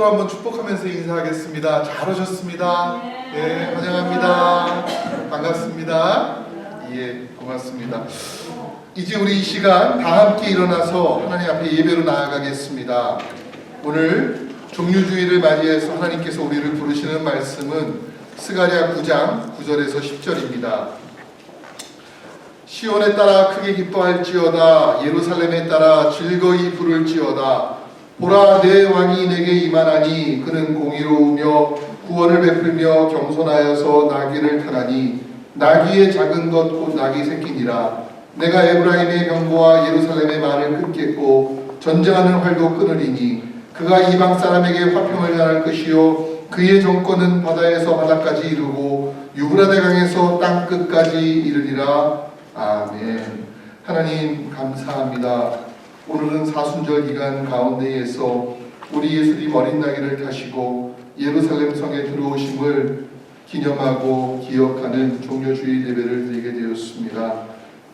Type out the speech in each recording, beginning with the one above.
한번 축복하면서 인사하겠습니다. 잘 오셨습니다. 네, 환영합니다. 반갑습니다. 예, 고맙습니다. 이제 우리 이 시간 다 함께 일어나서 하나님 앞에 예배로 나아가겠습니다. 오늘 종료주의를 맞이해서 하나님께서 우리를 부르시는 말씀은 스가랴 9장 9절에서 10절입니다. 시온에 따라 크게 기뻐할지어다. 예루살렘에 따라 즐거이 부를지어다. 보라, 내 왕이 내게 임하나니 그는 공의로우며 구원을 베풀며 겸손하여서 나귀를 타나니 나귀의 작은 것 곧 나귀 새끼니라. 내가 에브라임의 병거와 예루살렘의 말을 끊겠고 전쟁하는 활도 끊으리니 그가 이방 사람에게 화평을 당할 것이요 그의 정권은 바다에서 바다까지 이르고 유브라데 강에서 땅 끝까지 이르리라. 아멘. 하나님 감사합니다. 오늘은 사순절 기간 가운데에서 우리 예수님 어린 나귀를 타시고 예루살렘 성에 들어오심을 기념하고 기억하는 종료주일 예배를 드리게 되었습니다.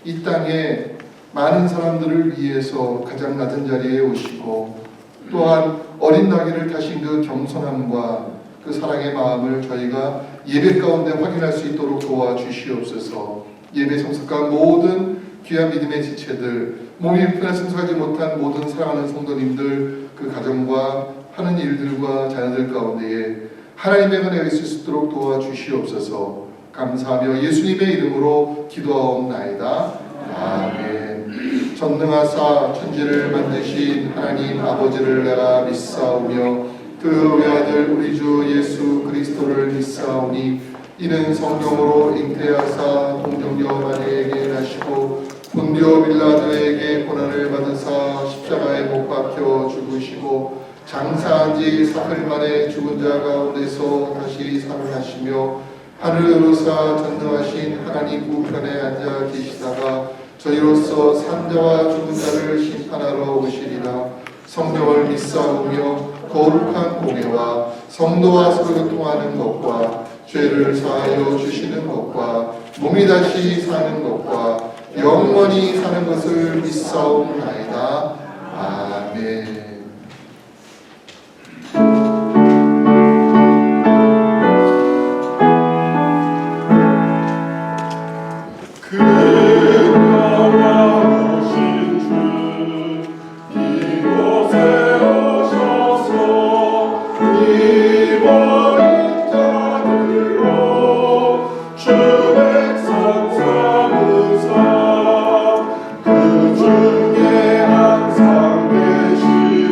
이 땅에 많은 사람들을 위해서 가장 낮은 자리에 오시고 또한 어린 나귀를 타신 그 겸손함과 그 사랑의 마음을 저희가 예배 가운데 확인할 수 있도록 도와주시옵소서. 예배 참석한 모든 귀한 믿음의 지체들, 몸이 불편해 참석하지 못한 모든 사랑하는 성도님들, 그 가정과 하는 일들과 자녀들 가운데에 하나님의 은혜가 있을 수 있도록 도와주시옵소서. 감사하며 예수님의 이름으로 기도하옵나이다. 아멘. 전능하사 천지를 만드신 하나님 아버지를 내가 믿사오며 그 외아들 우리 주 예수 그리스도를 믿사오니 이는 성령으로 잉태하사 동정녀 마리아에게 나시고 본디오 빌라도에게 고난을 받으사 십자가에 못 박혀 죽으시고 장사한 지 사흘 만에 죽은 자 가운데서 다시 살아나시며 하늘을 오르사 전능하신 하나님 우편에 앉아 계시다가 저희로서 산자와 죽은 자를 심판하러 오시리라. 성령을 믿사오며 거룩한 공예와 성도와 서로 교통하는 것과 죄를 사하여 주시는 것과 몸이 다시 사는 것과 영원히 사는 것을 믿사옵나이다. 아멘. 그 중에 항상 계시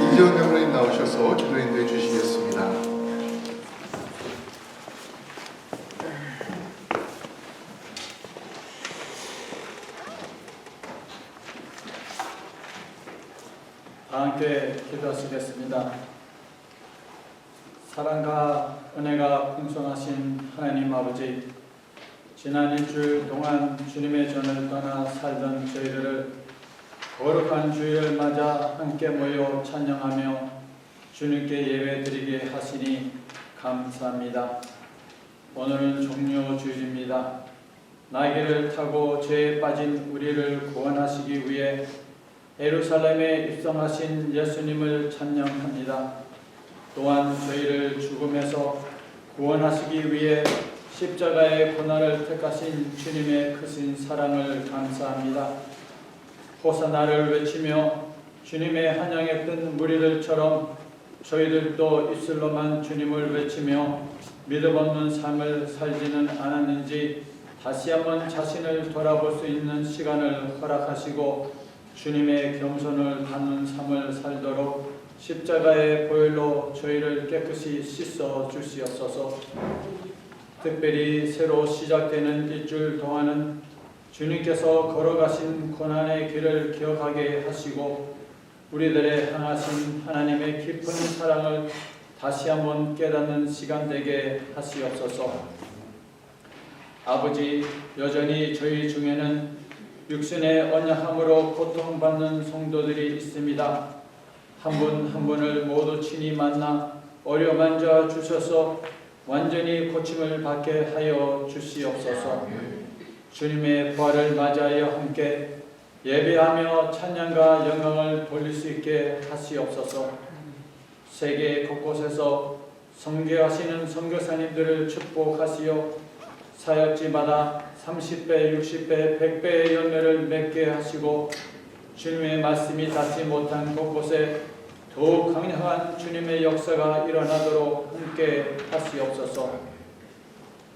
이재원 장로님 나오셔서 기도 인도해 주시겠습니다. 다 함께 기도하시겠습니다. 사랑과 은혜가 풍성하신 하나님 아버지, 지난 일주일 동안 주님의 전을 떠나 살던 저희들을 거룩한 주일을 맞아 함께 모여 찬양하며 주님께 예배드리게 하시니 감사합니다. 오늘은 종료 주일입니다. 나귀를 타고 죄에 빠진 우리를 구원하시기 위해 예루살렘에 입성하신 예수님을 찬양합니다. 또한 저희를 죽음에서 구원하시기 위해 십자가의 고난을 택하신 주님의 크신 사랑을 감사합니다. 호사나를 외치며 주님의 한양에 뜬 무리들처럼 저희들도 입술로만 주님을 외치며 믿음 없는 삶을 살지는 않았는지 다시 한번 자신을 돌아볼 수 있는 시간을 허락하시고 주님의 겸손을 받는 삶을 살도록 십자가의 보혈로 저희를 깨끗이 씻어 주시옵소서. 특별히 새로 시작되는 일주일 동안은 주님께서 걸어가신 고난의 길을 기억하게 하시고 우리들의 향하신 하나님의 깊은 사랑을 다시 한번 깨닫는 시간 되게 하시옵소서. 아버지, 여전히 저희 중에는 육신의 언약함으로 고통받는 성도들이 있습니다. 한 분 한 분을 모두 친히 만나 어루만져 주셔서 완전히 고침을 받게 하여 주시옵소서. 주님의 부활을 맞이하여 함께 예배하며 찬양과 영광을 돌릴 수 있게 하시옵소서. 세계 곳곳에서 선교하시는 선교사님들을 축복하시어 사역지마다 30배, 60배, 100배의 열매를 맺게 하시고 주님의 말씀이 닿지 못한 곳곳에 더욱 강력한 주님의 역사가 일어나도록 함께 하시옵소서.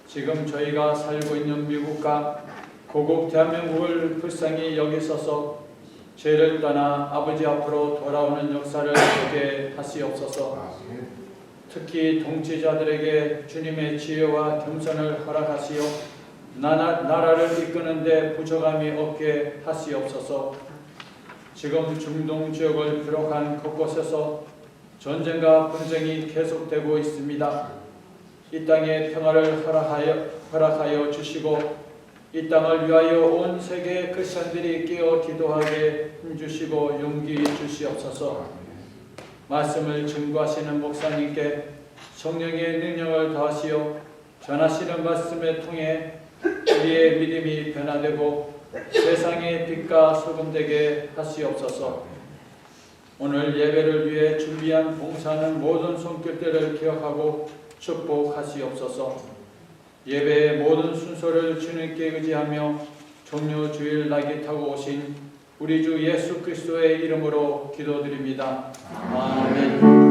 지금 저희가 살고 있는 미국과 고국 대한민국을 불쌍히 여기소서. 죄를 떠나 아버지 앞으로 돌아오는 역사를 보게 하시옵소서. 특히 통치자들에게 주님의 지혜와 겸손을 허락하시어 나라를 이끄는 데 부족함이 없게 하시옵소서. 지금 중동 지역을 비롯한 곳곳에서 전쟁과 분쟁이 계속되고 있습니다. 이 땅에 평화를 허락하여 주시고 이 땅을 위하여 온 세계의 크리스천들이 깨어 기도하게 힘주시고 용기 주시옵소서. 말씀을 증거하시는 목사님께 성령의 능력을 더하시어 전하시는 말씀을 통해 우리의 믿음이 변화되고 세상의 빛과 소금 되게 하시옵소서. 오늘 예배를 위해 준비한 봉사하는 모든 손길들을 기억하고 축복하시옵소서. 예배의 모든 순서를 주님께 의지하며 종료 주일 나귀 타고 오신 우리 주 예수 그리스도의 이름으로 기도드립니다. 아멘.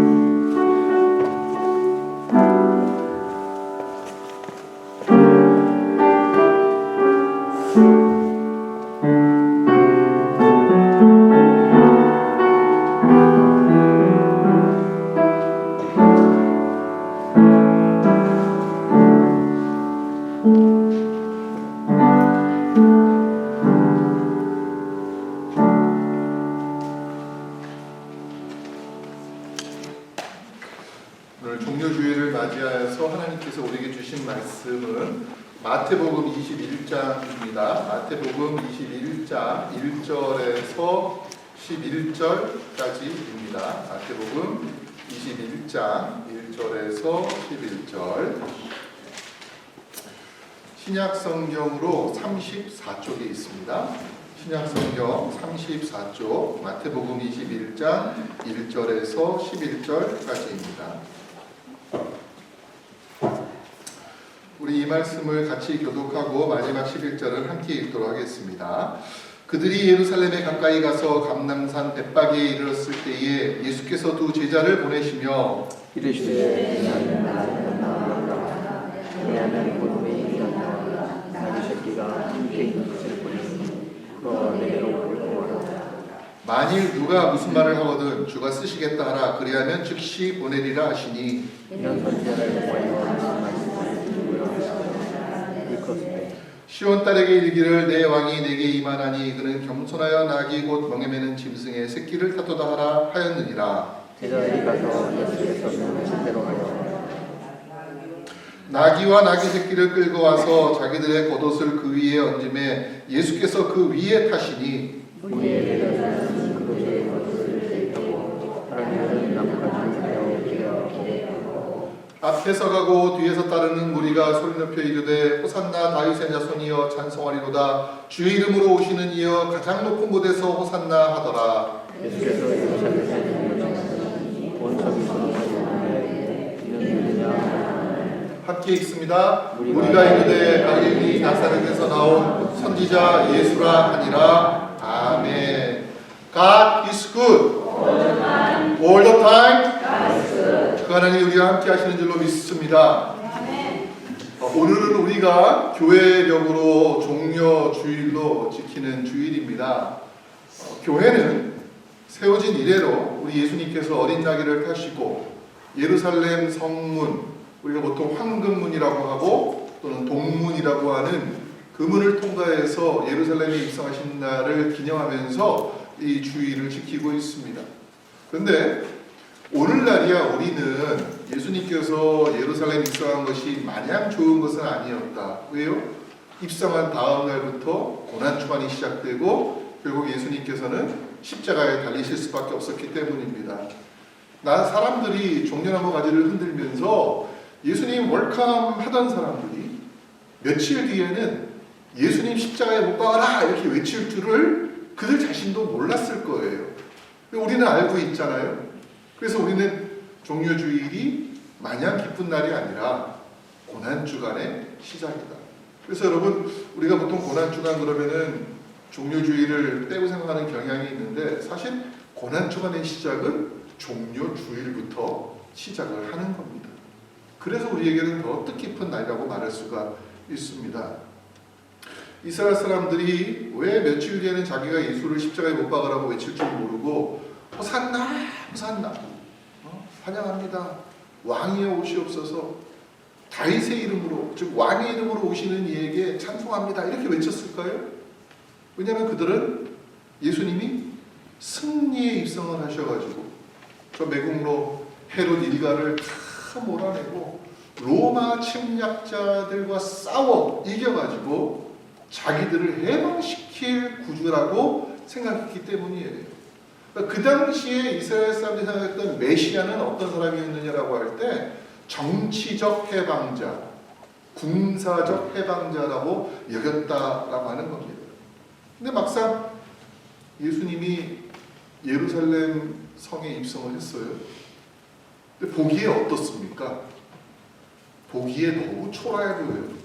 주신 말씀은 마태복음 21장입니다. 마태복음 21장 1절에서 11절까지입니다. 마태복음 21장 1절에서 11절. 신약성경으로 34쪽에 있습니다. 신약성경 34쪽 마태복음 21장 1절에서 11절까지입니다. 우리 이 말씀을 같이 교독하고 마지막 11절을 함께 읽도록 하겠습니다. 그들이 예루살렘에 가까이 가서 감람산 벳박에 이르렀을 때에 예수께서 두 제자를 보내시며 이르시되 왜냐하면 곧 이겼다 나귀 새끼가 함께 있는 것을 보니 그와 내게로 끌고 와라. 만일 누가 무슨 말을 하거든 주가 쓰시겠다 하라. 그리하면 즉시 보내리라 하시니 이런 선지자를 보아야 말씀을 듣고요 일컫으되 시온 딸에게 이르기를 내 왕이 내게 임하나니 그는 겸손하여 나귀 곧 멍에 매는 짐승의 새끼를 타도다 하라 하였느니라. 제자들이 가서 예수께서 명하신 대로 하여 나귀와 나귀 새끼를 끌고 와서 자기들의 겉옷을 그 위에 얹음에 예수께서 그 위에 타시니 우리의 대장은 그것의 것을 대입하고 하나님은 나뭇가지를 베어 앞에서 가고 뒤에서 따르는 무리가 소리 높여 이르되 호산나 다윗의 자손이여 찬송하리로다 주의 이름으로 오시는 이여 가장 높은 곳에서 호산나 하더라. 예수께서 예루살렘에 들어오시니 온 성이 소동하여 이는 누구냐 함께 읽습니다. 우리가 이르되 갈릴리 나사렛에서 나온 선지자 예수라 하니라. 아멘. God is good. All the time. 그 하나님 우리와 함께 하시는 줄로 믿습니다. 오늘은 우리가 교회력으로 종려 주일로 지키는 주일입니다. 교회는 세워진 이래로 우리 예수님께서 어린 나귀를 타시고 예루살렘 성문, 우리가 보통 황금문이라고 하고 또는 동문이라고 하는 그 문을 통과해서 예루살렘에 입성하신 날을 기념하면서 이 주일을 지키고 있습니다. 그런데 오늘날이야 우리는 예수님께서 예루살렘 입성한 것이 마냥 좋은 것은 아니었다. 왜요? 입성한 다음 날부터 고난주간이 시작되고 결국 예수님께서는 십자가에 달리실 수밖에 없었기 때문입니다. 사람들이 종려나무 가지를 흔들면서 예수님 웰컴 하던 사람들이 며칠 뒤에는 예수님 십자가에 못 박아라 이렇게 외칠 줄을 그들 자신도 몰랐을 거예요. 우리는 알고 있잖아요. 그래서 우리는 종려주일이 마냥 기쁜 날이 아니라 고난주간의 시작이다. 그래서 여러분 우리가 보통 고난주간 그러면은 종료주일을 빼고 생각하는 경향이 있는데 사실 고난주간의 시작은 종료주일부터 시작을 하는 겁니다. 그래서 우리에게는 더 뜻깊은 날이라고 말할 수가 있습니다. 이스라엘 사람들이 왜 며칠 뒤에는 자기가 예수를 십자가에 못 박으라고 외칠 줄 모르고 호산나 호산나 환영합니다. 왕이여 오시옵소서 다윗의 이름으로 즉 왕의 이름으로 오시는 이에게 찬송합니다 이렇게 외쳤을까요? 왜냐하면 그들은 예수님이 승리에 입성을 하셔가지고 저 매국노 헤롯 일가를 다 몰아내고 로마 침략자들과 싸워 이겨가지고 자기들을 해방시킬 구주라고 생각했기 때문이에요. 그 당시에 이스라엘 사람들이 생각했던 메시아는 어떤 사람이었느냐라고 할 때 정치적 해방자, 군사적 해방자라고 여겼다라고 하는 겁니다. 근데 막상 예수님이 예루살렘 성에 입성을 했어요. 근데 보기에 어떻습니까? 보기에 너무 초라해 보여요.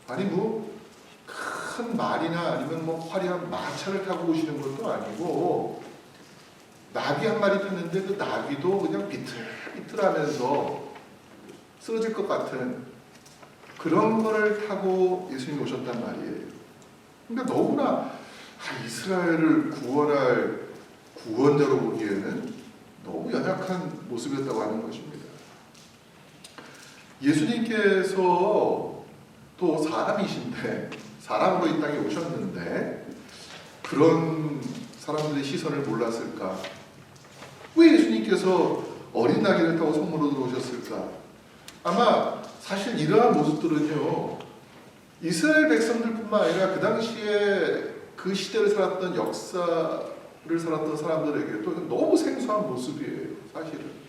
아니 큰 말이나 아니면 화려한 마차를 타고 오시는 것도 아니고 나귀 한 마리 탔는데 그 나귀도 그냥 비틀비틀하면서 쓰러질 것 같은 그런 거를 타고 예수님이 오셨단 말이에요. 근데 너무나 이스라엘을 구원할 구원자로 보기에는 너무 연약한 모습이었다고 하는 것입니다. 예수님께서 또 사람이신데 사람으로 이 땅에 오셨는데 그런 사람들의 시선을 몰랐을까? 왜 예수님께서 어린 나귀를 타고 성문으로 들어오셨을까? 아마 사실 이러한 모습들은요, 이스라엘 백성들뿐만 아니라 그 당시에 그 시대를 살았던 역사를 살았던 사람들에게도 너무 생소한 모습이에요. 사실은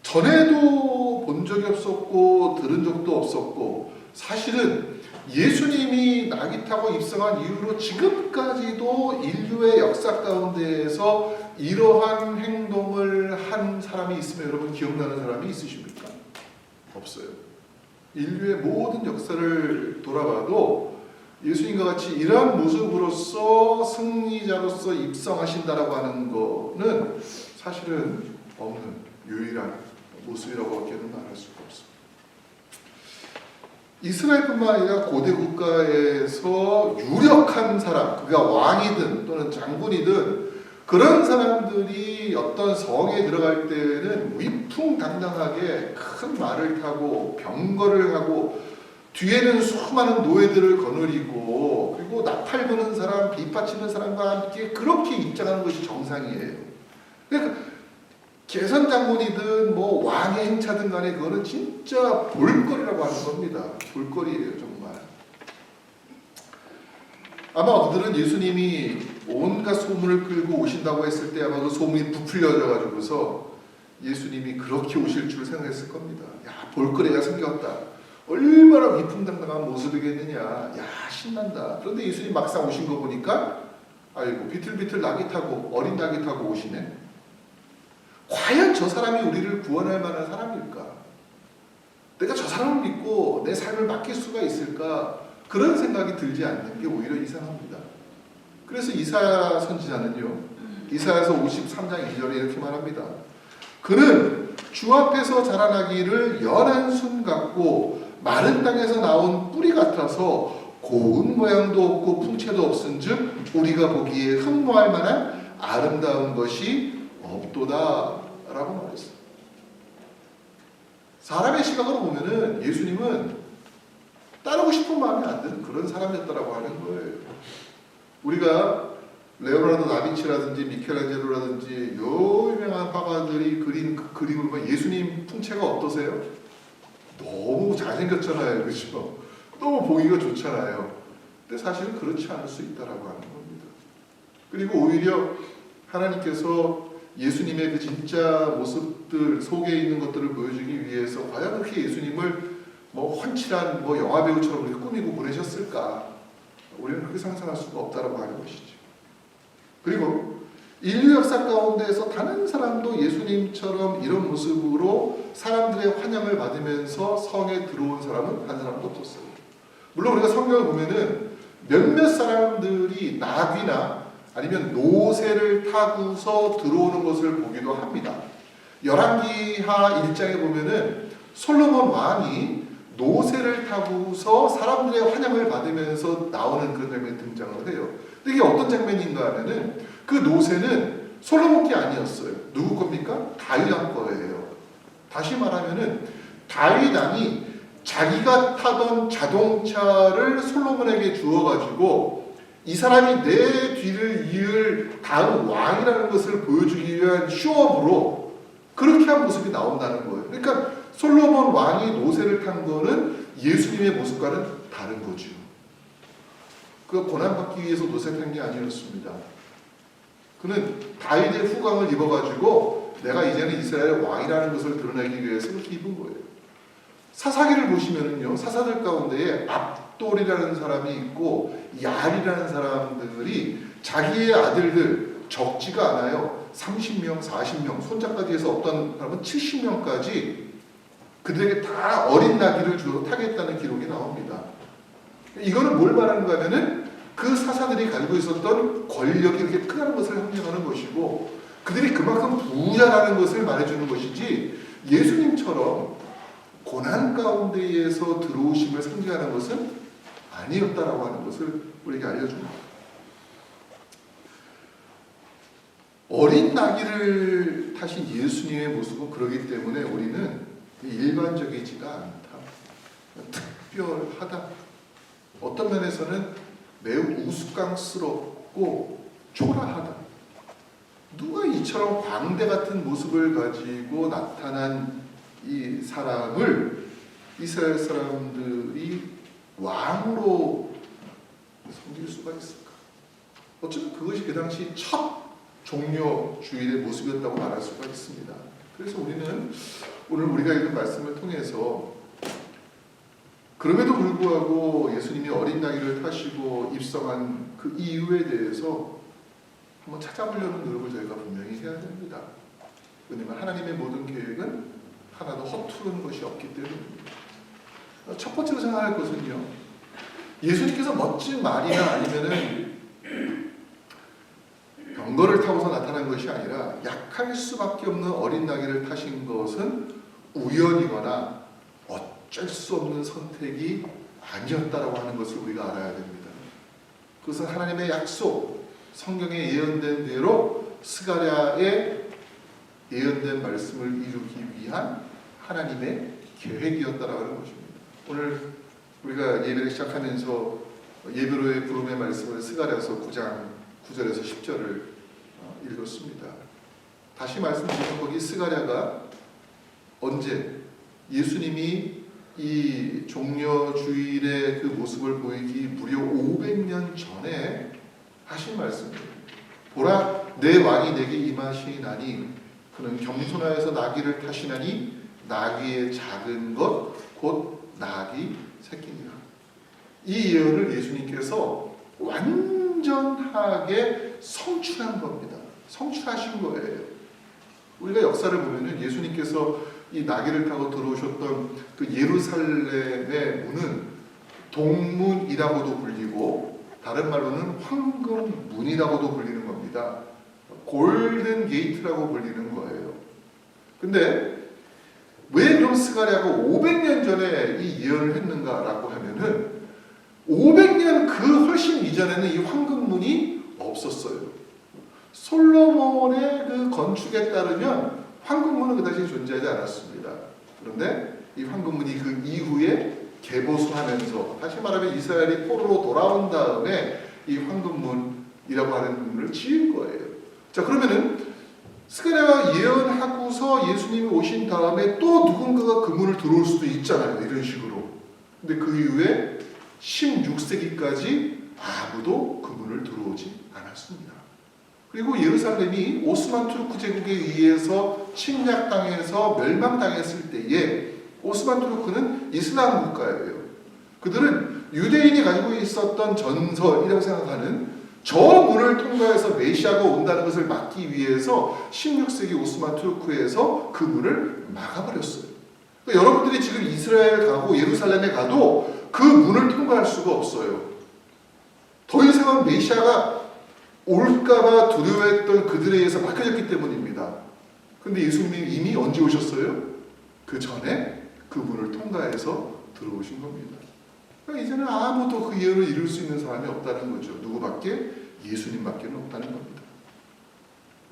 전에도 본 적이 없었고 들은 적도 없었고, 사실은 예수님이 낙이 타고 입성한 이후로 지금까지도 인류의 역사 가운데에서 이러한 행동을 한 사람이 있으면 여러분 기억나는 사람이 있으십니까? 없어요. 인류의 모든 역사를 돌아봐도 예수님과 같이 이러한 모습으로서 승리자로서 입성하신다라고 하는 거는 사실은 없는 유일한 모습이라고밖에는 말할 수가 없습니다. 이스라엘뿐만 아니라 고대 국가에서 유력한 사람, 그가 왕이든 또는 장군이든 그런 사람들이 어떤 성에 들어갈 때는 위풍당당하게 큰 말을 타고 병거를 하고 뒤에는 수많은 노예들을 거느리고 그리고 나팔 부는 사람, 비파치는 사람과 함께 그렇게 입장하는 것이 정상이에요. 그러니까 개선장군이든 뭐 왕의 행차든 간에 그거는 진짜 볼거리라고 하는 겁니다. 볼거리예요, 정말. 아마 그들은 예수님이 온갖 소문을 끌고 오신다고 했을 때 아마 그 소문이 부풀려져 가지고서 예수님이 그렇게 오실 줄 생각했을 겁니다. 야, 볼거리가 생겼다. 얼마나 위풍당당한 모습이겠느냐. 야, 신난다. 그런데 예수님 막상 오신 거 보니까 아이고 비틀비틀 낙이 타고 어린 낙이 타고 오시네. 과연 저 사람이 우리를 구원할 만한 사람일까? 내가 저 사람을 믿고 내 삶을 맡길 수가 있을까? 그런 생각이 들지 않는 게 오히려 이상합니다. 그래서 이사야 선지자는요, 이사야서 53장 2절에 이렇게 말합니다. 그는 주 앞에서 자라나기를 연한 순 같고 마른 땅에서 나온 뿌리 같아서 고운 모양도 없고 풍채도 없은즉 우리가 보기에 흠모할 만한 아름다운 것이 없도다 라고 말했어요. 사람의 시각으로 보면은 예수님은 따르고 싶은 마음이 안 드는 그런 사람이었다라고 하는 거예요. 우리가 레오나르도 다빈치라든지 미켈란젤로라든지 요 유명한 화가들이 그린 그 그림을 보면 예수님 풍채가 어떠세요? 너무 잘생겼잖아요. 그렇죠? 너무 보기가 좋잖아요. 근데 사실은 그렇지 않을 수 있다라고 하는 겁니다. 그리고 오히려 하나님께서 예수님의 그 진짜 모습들 속에 있는 것들을 보여주기 위해서 과연 그렇게 예수님을 뭐 훤칠한 뭐 영화 배우처럼 그렇게 꾸미고 보내셨을까? 우리는 그렇게 상상할 수가 없다라고 하는 것이죠. 그리고 인류 역사 가운데에서 단 한 사람도 예수님처럼 이런 모습으로 사람들의 환영을 받으면서 성에 들어온 사람은 한 사람도 없었어요. 물론 우리가 성경을 보면은 몇몇 사람들이 나귀나 아니면 노새를 타고서 들어오는 것을 보기도 합니다. 열왕기하 1장에 보면은 솔로몬 왕이 노새를 타고서 사람들의 환영을 받으면서 나오는 그런 장면이 등장을 해요. 근데 이게 어떤 장면인가 하면은 그 노새는 솔로몬 게 아니었어요. 누구 겁니까? 다윗 왕 거예요. 다시 말하면은 다윗 왕이 자기가 타던 자동차를 솔로몬에게 주어가지고 이 사람이 내 뒤를 이을 다음 왕이라는 것을 보여주기 위한 쇼업으로 그렇게 한 모습이 나온다는 거예요. 그러니까 솔로몬 왕이 노새를 탄 거는 예수님의 모습과는 다른 거죠. 그 고난받기 위해서 노새 탄 게 아니었습니다. 그는 다윗의 후광을 입어가지고 내가 이제는 이스라엘 왕이라는 것을 드러내기 위해서 그렇게 입은 거예요. 사사기를 보시면은요, 사사들 가운데에 압돌이라는 사람이 있고 야리라는 사람들이 자기의 아들들 적지가 않아요. 30명, 40명, 손자까지 해서 어떤 사람은 70명까지 그들에게 다 어린 나귀를 주어 타겠다는 기록이 나옵니다. 이거는 뭘 말하는가 하면은 그 사사들이 가지고 있었던 권력이 이렇게 크다는 것을 형용하는 것이고 그들이 그만큼 부자라는 것을 말해주는 것이지 예수님처럼 고난 가운데에서 들어오심을 상징하는 것은 아니었다라고 하는 것을 우리에게 알려줍니다. 어린 나귀를 타신 예수님의 모습은 그러기 때문에 우리는 일반적이지가 않다. 특별하다. 어떤 면에서는 매우 우스꽝스럽고 초라하다. 누가 이처럼 광대 같은 모습을 가지고 나타난 이 사람을 이스라엘 사람들이 왕으로 섬길 수가 있을까? 어쩌면 그것이 그 당시 첫 종려 주일의 모습이었다고 말할 수가 있습니다. 그래서 우리는 오늘 우리가 읽은 말씀을 통해서 그럼에도 불구하고 예수님이 어린 나귀를 타시고 입성한 그 이유에 대해서 한번 찾아보려는 노력을 저희가 분명히 해야 됩니다. 왜냐하면 하나님의 모든 계획은 하나도 허투른 것이 없기 때문입니다. 첫 번째로 생각할 것은요, 예수님께서 멋진 말이나 아니면은 병거를 타고서 나타난 것이 아니라 약할 수밖에 없는 어린 나귀를 타신 것은 우연이거나 어쩔 수 없는 선택이 아니었다라고 하는 것을 우리가 알아야 됩니다. 그것은 하나님의 약속, 성경에 예언된 대로 스가랴의 예언된 말씀을 이루기 위한 하나님의 계획이었다라는 것입니다. 오늘 우리가 예배를 시작하면서 예배로의 부름의 말씀을 스가랴서 9장 9절에서 10절을 읽었습니다. 다시 말씀드리면 거기 스가랴가 언제 예수님이 이 종려 주일의 그 모습을 보이기 무려 500년 전에 하신 말씀입니다. 보라, 내 왕이 내게 임하시나니 그는 겸손하여서 나귀를 타시나니 나귀의 작은 것 곧 나귀 새끼니라. 이 예언을 예수님께서 완전하게 성취한 겁니다. 성취하신 거예요. 우리가 역사를 보면은 예수님께서 이 나귀를 타고 들어오셨던 그 예루살렘의 문은 동문이라고도 불리고 다른 말로는 황금문이라고도 불리는 겁니다. 골든 게이트라고 불리는 거예요. 근데 왜 그럼 스가랴가 500년 전에 이 예언을 했는가라고 하면은 500년 그 훨씬 이전에는 이 황금문이 없었어요. 솔로몬의 그 건축에 따르면 황금문은 그다지 존재하지 않았습니다. 그런데 이 황금문이 그 이후에 개보수하면서, 다시 말하면 이스라엘이 포로로 돌아온 다음에 이 황금문이라고 하는 문을 지은 거예요. 자, 그러면은 스가랴가 예언하고서 예수님이 오신 다음에 또 누군가가 그 문을 들어올 수도 있잖아요. 이런 식으로. 근데 그 이후에 16세기까지 아무도 그 문을 들어오지 않았습니다. 그리고 예루살렘이 오스만 투르크 제국에 의해서 침략당해서 멸망당했을 때에 오스만 투르크는 이슬람 국가예요. 그들은 유대인이 가지고 있었던 전설이라고 생각하는 저 문을 통과해서 메시아가 온다는 것을 막기 위해서 16세기 오스만 투르크에서 그 문을 막아버렸어요. 그러니까 여러분들이 지금 이스라엘 가고 예루살렘에 가도 그 문을 통과할 수가 없어요. 더 이상은 메시아가 올까봐 두려워했던 그들에 의해서 막혀졌기 때문입니다. 근데 예수님이 이미 언제 오셨어요? 그 전에 그 문을 통과해서 들어오신 겁니다. 그러니까 이제는 아무도 그 예언을 이룰 수 있는 사람이 없다는 거죠. 누구밖에? 예수님밖에 없다는 겁니다.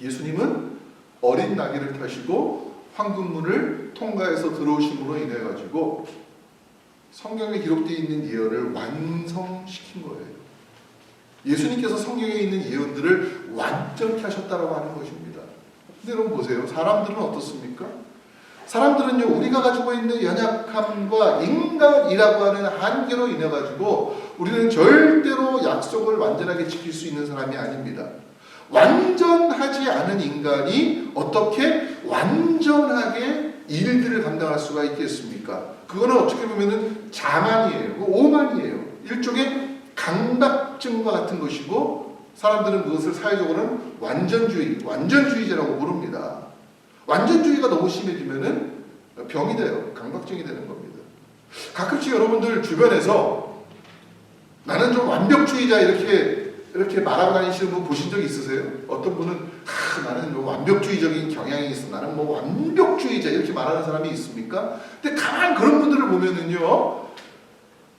예수님은 어린 나귀를 타시고 황금문을 통과해서 들어오심으로 인해 가지고 성경에 기록되어 있는 예언을 완성시킨 거예요. 예수님께서 성경에 있는 예언들을 완전히 하셨다라고 하는 것입니다. 근데 여러분 보세요. 사람들은 어떻습니까? 사람들은요, 우리가 가지고 있는 연약함과 인간이라고 하는 한계로 인해 가지고 우리는 절대로 약속을 완전하게 지킬 수 있는 사람이 아닙니다. 완전하지 않은 인간이 어떻게 완전하게 일들을 감당할 수가 있겠습니까? 그거는 어떻게 보면은 자만이에요. 오만이에요. 일종의 강박증과 같은 것이고, 사람들은 그것을 사회적으로는 완전주의자라고 부릅니다. 완전주의가 너무 심해지면은 병이 돼요. 강박증이 되는 겁니다. 가끔씩 여러분들 주변에서 나는 좀 완벽주의자 이렇게 말하고 다니시는 분 보신 적 있으세요? 어떤 분은 나는 뭐 완벽주의적인 경향이 있어. 나는 뭐 완벽주의자 이렇게 말하는 사람이 있습니까? 근데 가만 그런 분들을 보면은요,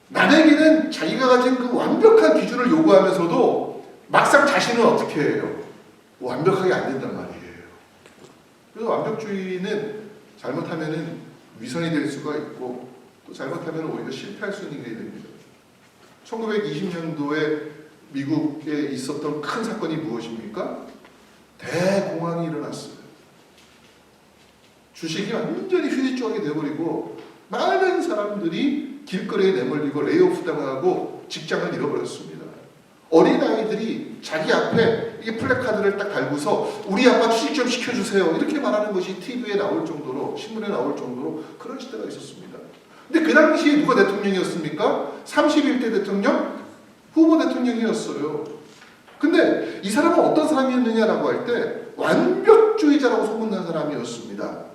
남에게는 자기가 가진 그 완벽한 기준을 요구하면서도 막상 자신은 어떻게 해요? 완벽하게 안 된단 말이에요. 그래서 완벽주의는 잘못하면은 위선이 될 수가 있고, 또 잘못하면 오히려 실패할 수 있는 일이 됩니다. 1920년도에 미국에 있었던 큰 사건이 무엇입니까? 대공황이 일어났어요. 주식이 완전히 휴지조각이 돼버리고 많은 사람들이 길거리에 내몰리고 레이오프 당하고 직장을 잃어버렸습니다. 어린아이들이 자기 앞에 이 플래카드를 딱 달고서 우리 아빠 취직 좀 시켜주세요 이렇게 말하는 것이 TV에 나올 정도로, 신문에 나올 정도로 그런 시대가 있었습니다. 근데 그 당시에 누가 대통령이었습니까? 31대 대통령? 후보 대통령이었어요. 근데 이 사람은 어떤 사람이었느냐라고 할 때 완벽주의자라고 소문난 사람이었습니다.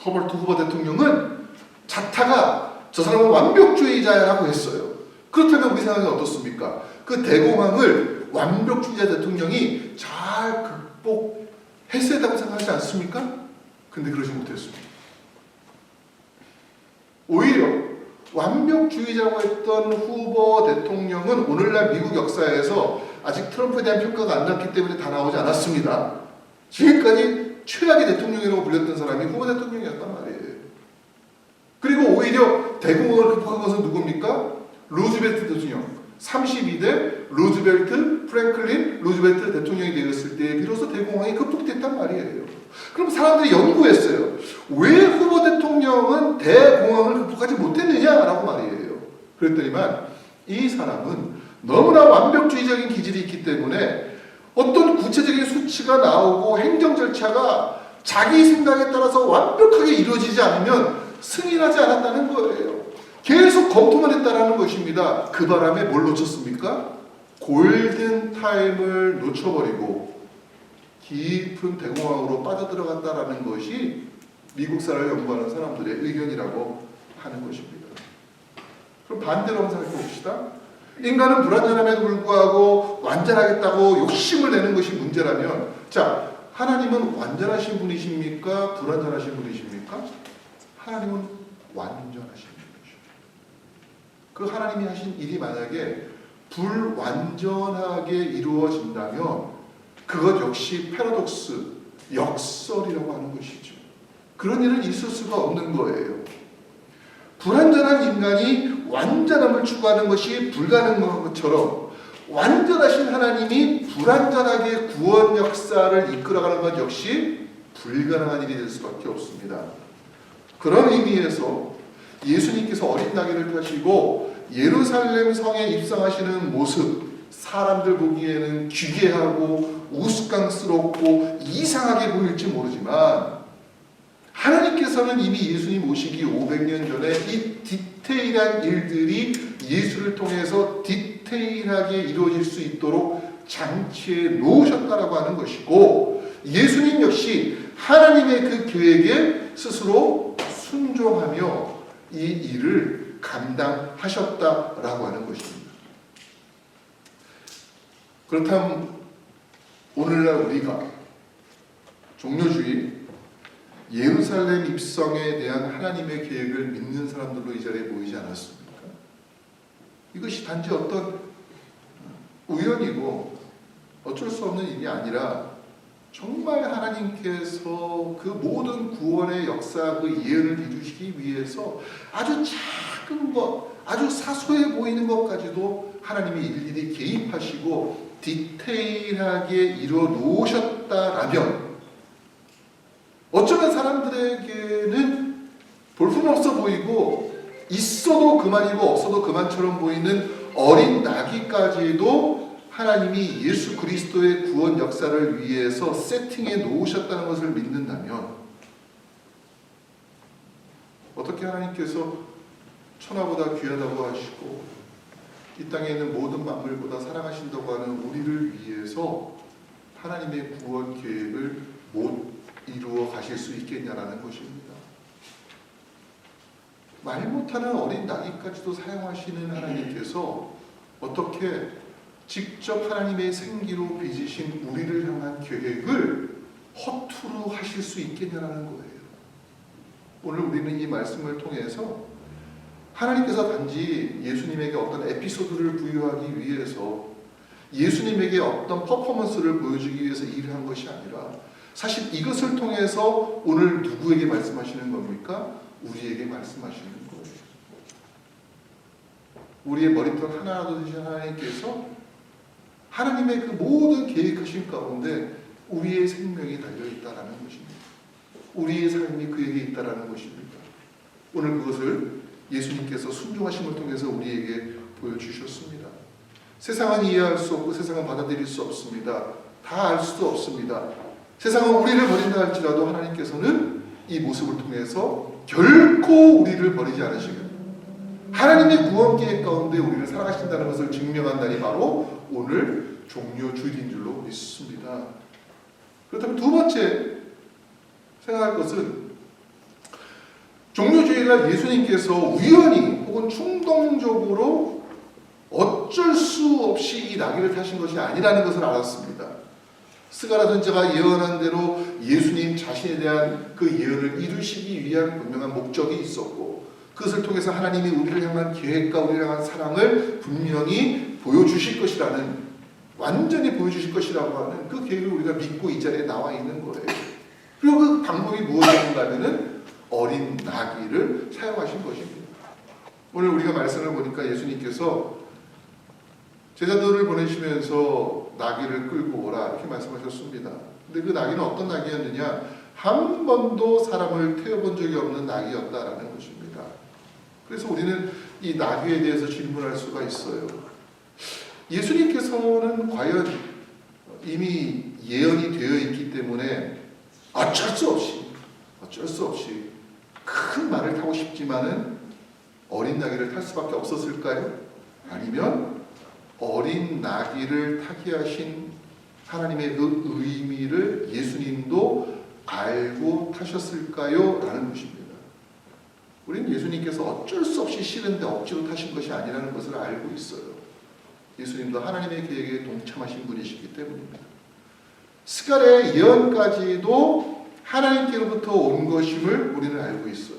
허버트 후보 대통령은 자타가 저 사람은 완벽주의자라고 했어요. 그렇다면 우리 생각이 어떻습니까? 그 대공황을 완벽주의자 대통령이 잘 극복했어야 한다고 생각하지 않습니까? 근데 그러지 못했습니다. 오히려 완벽주의자라고 했던 후보 대통령은 오늘날 미국 역사에서 아직 트럼프에 대한 평가가 안 났기 때문에 다 나오지 않았습니다. 지금까지 최악의 대통령이라고 불렸던 사람이 후보 대통령이었단 말이에요. 그리고 오히려 대공황을 극복한 것은 누굽니까? 루즈벨트 대통령. 32대 루즈벨트, 프랭클린 루즈벨트 대통령이 되었을 때 비로소 대공황이 극복됐단 말이에요. 그럼 사람들이 연구했어요. 왜 후보 대통령은 대공황을 극복하지 못했느냐라고 말이에요. 그랬더니만 이 사람은 너무나 완벽주의적인 기질이 있기 때문에 어떤 구체적인 수치가 나오고 행정 절차가 자기 생각에 따라서 완벽하게 이루어지지 않으면 승인하지 않았다는 거예요. 계속 검토만 했다는 것입니다. 그 바람에 뭘 놓쳤습니까? 골든타임을 놓쳐버리고 깊은 대공황으로 빠져들어갔다는 것이 미국사를 연구하는 사람들의 의견이라고 하는 것입니다. 그럼 반대로 한번 생각해 봅시다. 인간은 불완전함에도 불구하고 완전하겠다고 욕심을 내는 것이 문제라면, 자, 하나님은 완전하신 분이십니까? 불완전하신 분이십니까? 하나님은 완전하신 분이십니다. 그 하나님이 하신 일이 만약에 불완전하게 이루어진다면 그것 역시 패러독스, 역설이라고 하는 것이죠. 그런 일은 있을 수가 없는 거예요. 불완전한 인간이 완전함을 추구하는 것이 불가능한 것처럼 완전하신 하나님이 불완전하게 구원 역사를 이끌어가는 것 역시 불가능한 일이 될 수밖에 없습니다. 그런 의미에서 예수님께서 어린 나귀를 타시고 예루살렘 성에 입성하시는 모습, 사람들 보기에는 기괴하고 우스꽝스럽고 이상하게 보일지 모르지만 하나님께서는 이미 예수님 오시기 500년 전에 이 디테일한 일들이 예수를 통해서 디테일하게 이루어질 수 있도록 장치해 놓으셨다라고 하는 것이고, 예수님 역시 하나님의 그 계획에 스스로 순종하며 이 일을 감당하셨다라고 하는 것입니다. 그렇다면 오늘날 우리가 종료주의 예루살렘 입성에 대한 하나님의 계획을 믿는 사람들로 이 자리에 모이지 않았습니까? 이것이 단지 어떤 우연이고 어쩔 수 없는 일이 아니라 정말 하나님께서 그 모든 구원의 역사, 그 예언을 이루시기 위해서 아주 작은 것, 아주 사소해 보이는 것까지도 하나님이 일일이 개입하시고 디테일하게 이루어 놓으셨다라면 어쩌면 사람들에게는 볼품없어 보이고 있어도 그만이고 없어도 그만처럼 보이는 어린 나귀까지도 하나님이 예수 그리스도의 구원 역사를 위해서 세팅해 놓으셨다는 것을 믿는다면 어떻게 하나님께서 천하보다 귀하다고 하시고 이 땅에 있는 모든 만물보다 사랑하신다고 하는 우리를 위해서 하나님의 구원 계획을 못 이루어 가실 수 있겠냐라는 것입니다. 말 못하는 어린 나귀까지도 사용하시는 하나님께서 어떻게 직접 하나님의 생기로 빚으신 우리를 향한 계획을 허투루 하실 수 있겠냐라는 거예요. 오늘 우리는 이 말씀을 통해서 하나님께서 단지 예수님에게 어떤 에피소드를 부여하기 위해서 예수님에게 어떤 퍼포먼스를 보여주기 위해서 일을 한 것이 아니라 사실 이것을 통해서 오늘 누구에게 말씀하시는 겁니까? 우리에게 말씀하시는 거예요. 우리의 머리털 하나라도 되신 하나님께서 하나님의 그 모든 계획하신 가운데 우리의 생명이 달려있다는 것입니다. 우리의 삶이 그에게 있다라는 것입니다. 오늘 그것을 예수님께서 순종하심을 통해서 우리에게 보여주셨습니다. 세상은 이해할 수 없고 세상은 받아들일 수 없습니다. 다 알 수도 없습니다. 세상은 우리를 버린다 할지라도 하나님께서는 이 모습을 통해서 결코 우리를 버리지 않으시고 하나님의 구원 계획 가운데 우리를 사랑하신다는 것을 증명한 날이 바로 오늘 종료주일인 줄로 믿습니다. 그렇다면 두 번째 생각할 것은 종료주일날 예수님께서 우연히 혹은 충동적으로 어쩔 수 없이 이 나귀를 타신 것이 아니라는 것을 알았습니다. 스가랴 선지자가 예언한 대로 예수님 자신에 대한 그 예언을 이루시기 위한 분명한 목적이 있었고 그것을 통해서 하나님이 우리를 향한 계획과 우리를 향한 사랑을 분명히 보여주실 것이라는 완전히 보여주실 것이라고 하는 그 계획을 우리가 믿고 이 자리에 나와 있는 거예요. 그리고 그 방법이 무엇인가 하면은 어린 나귀를 사용하신 것입니다. 오늘 우리가 말씀을 보니까 예수님께서 제자들을 보내시면서 나귀를 끌고 오라 이렇게 말씀하셨습니다. 근데 그 나귀는 어떤 나귀였느냐? 한 번도 사람을 태워본 적이 없는 나귀였다라는 것입니다. 그래서 우리는 이 나귀에 대해서 질문할 수가 있어요. 예수님께서는 과연 이미 예언이 되어 있기 때문에 어쩔 수 없이 큰 말을 타고 싶지만은 어린 나귀를 탈 수밖에 없었을까요? 아니면 어린 나귀를 타게 하신 하나님의 그 의미를 예수님도 알고 타셨을까요? 라는 것입니다. 우리는 예수님께서 어쩔 수 없이 싫은데 억지로 타신 것이 아니라는 것을 알고 있어요. 예수님도 하나님의 계획에 동참하신 분이시기 때문입니다. 스가랴의 예언까지도 하나님께로부터 온 것임을 우리는 알고 있어요.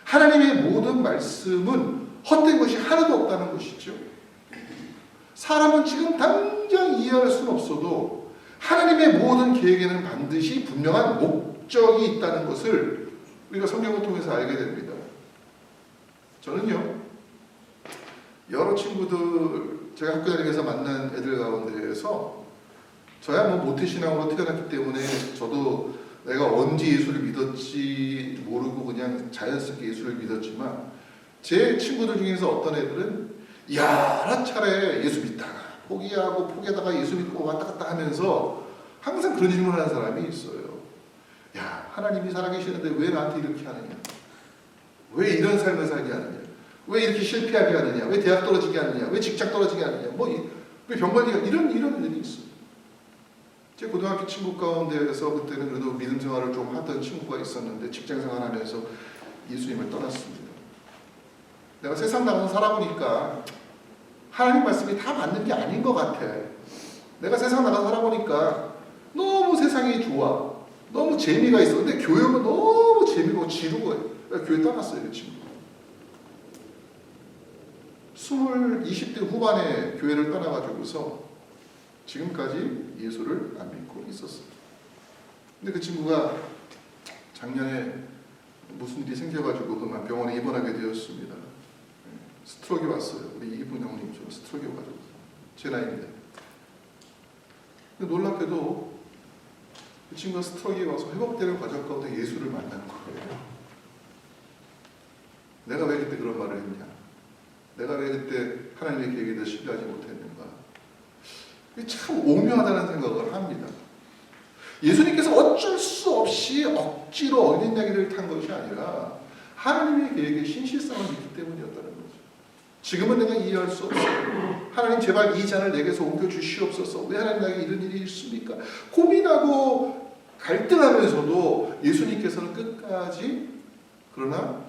하나님의 모든 말씀은 헛된 것이 하나도 없다는 것이죠. 사람은 지금 당장 이해할 수는 없어도 하나님의 모든 계획에는 반드시 분명한 목적이 있다는 것을 우리가 성경을 통해서 알게 됩니다. 저는요, 여러 친구들, 제가 학교 다니면서 만난 애들 가운데에서 저야 뭐 모태신앙으로 태어났기 때문에 저도 내가 언제 예수를 믿었지 모르고 그냥 자연스럽게 예수를 믿었지만 제 친구들 중에서 어떤 애들은 여러 차례 예수 믿다가 포기하고 포기하다가 예수 믿고 왔다 갔다 하면서 항상 그런 질문을 하는 사람이 있어요. 야, 하나님이 살아계시는데 왜 나한테 이렇게 하느냐? 왜 이런 삶을 살게 하느냐? 왜 이렇게 실패하게 하느냐? 왜 대학 떨어지게 하느냐? 왜 직장 떨어지게 하느냐? 왜 병 걸리게 이런 애들이 있어요. 제 고등학교 친구 가운데에서 그때는 그래도 믿음 생활을 좀 하던 친구가 있었는데 직장 생활하면서 예수님을 떠났습니다. 내가 세상 나가서 살아보니까 하나님 말씀이 다 맞는 게 아닌 것 같아. 내가 세상 나가서 살아보니까 너무 세상이 좋아. 너무 재미가 있어. 근데 교육은 너무 재미가 지루고 교회 떠났어요. 그 친구. 20대 후반에 교회를 떠나가지고서 지금까지 예수를 안 믿고 있었어요. 근데 그 친구가 작년에 무슨 일이 생겨가지고 그만 병원에 입원하게 되었습니다. 스트로크 왔어요. 우리 이분 형님처럼 스트로크 와가지고 제 나이인데. 근데 놀랍게도 그 친구가 스트로크에 와서 회복되는 과정 가운데 예수를 만난 거예요. 내가 왜 그때 그런 말을 했냐? 내가 왜 그때 하나님의 계획에 대해 신뢰하지 못했는가? 참 오묘하다는 생각을 합니다. 예수님께서 어쩔 수 없이 억지로 어린 나귀를 탄 것이 아니라 하나님의 계획에 신실성을 믿기 때문이었다는 거죠. 지금은 내가 이해할 수 없어요. 하나님 제발 이 잔을 내게서 옮겨 주시옵소서. 왜 하나님 나에게 이런 일이 있습니까? 고민하고 갈등하면서도 예수님께서는 끝까지 그러나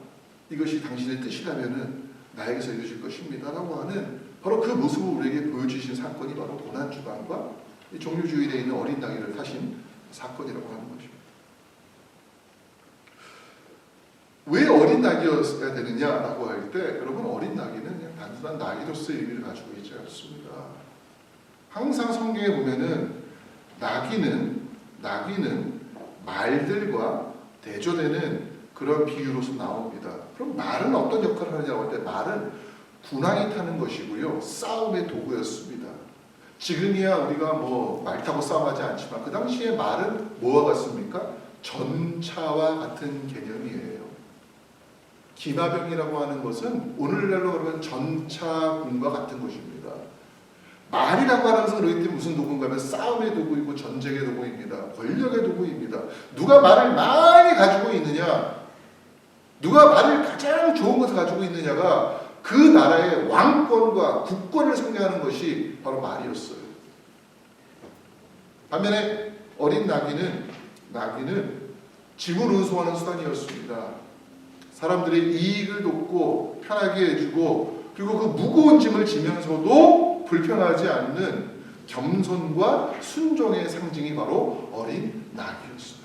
이것이 당신의 뜻이라면은 나에게서 이루어질 것입니다 라고 하는 바로 그 모습을 우리에게 보여주신 사건이 바로 고난주간과 종료주일에 있는 어린 나귀를 타신 사건이라고 하는 것입니다. 왜 어린 나귀였어야 되느냐라고 할 때 여러분 어린 나귀는 그냥 단순한 나귀로서의 의미를 가지고 있지 않습니다. 항상 성경에 보면은 나귀는 말들과 대조되는 그런 비유로서 나옵니다. 그럼 말은 어떤 역할을 하느냐고 할 때 말은 군왕이 타는 것이고요. 싸움의 도구였습니다. 지금이야 우리가 뭐 말 타고 싸움하지 않지만 그 당시에 말은 뭐와 같습니까? 전차와 같은 개념이에요. 기마병이라고 하는 것은 오늘날로 그러면 전차군과 같은 것입니다. 말이라고 하는 것은 우리 때 무슨 도구인가 하면 싸움의 도구이고 전쟁의 도구입니다. 권력의 도구입니다. 누가 말을 많이 가지고 있느냐, 누가 말을 가장 좋은 것을 가지고 있느냐가 그 나라의 왕권과 국권을 상징하는 것이 바로 말이었어요. 반면에 어린 나귀는 짐을 운송하는 수단이었습니다. 사람들의 이익을 돕고 편하게 해주고, 그리고 그 무거운 짐을 지면서도 불편하지 않는 겸손과 순종의 상징이 바로 어린 나귀였어요.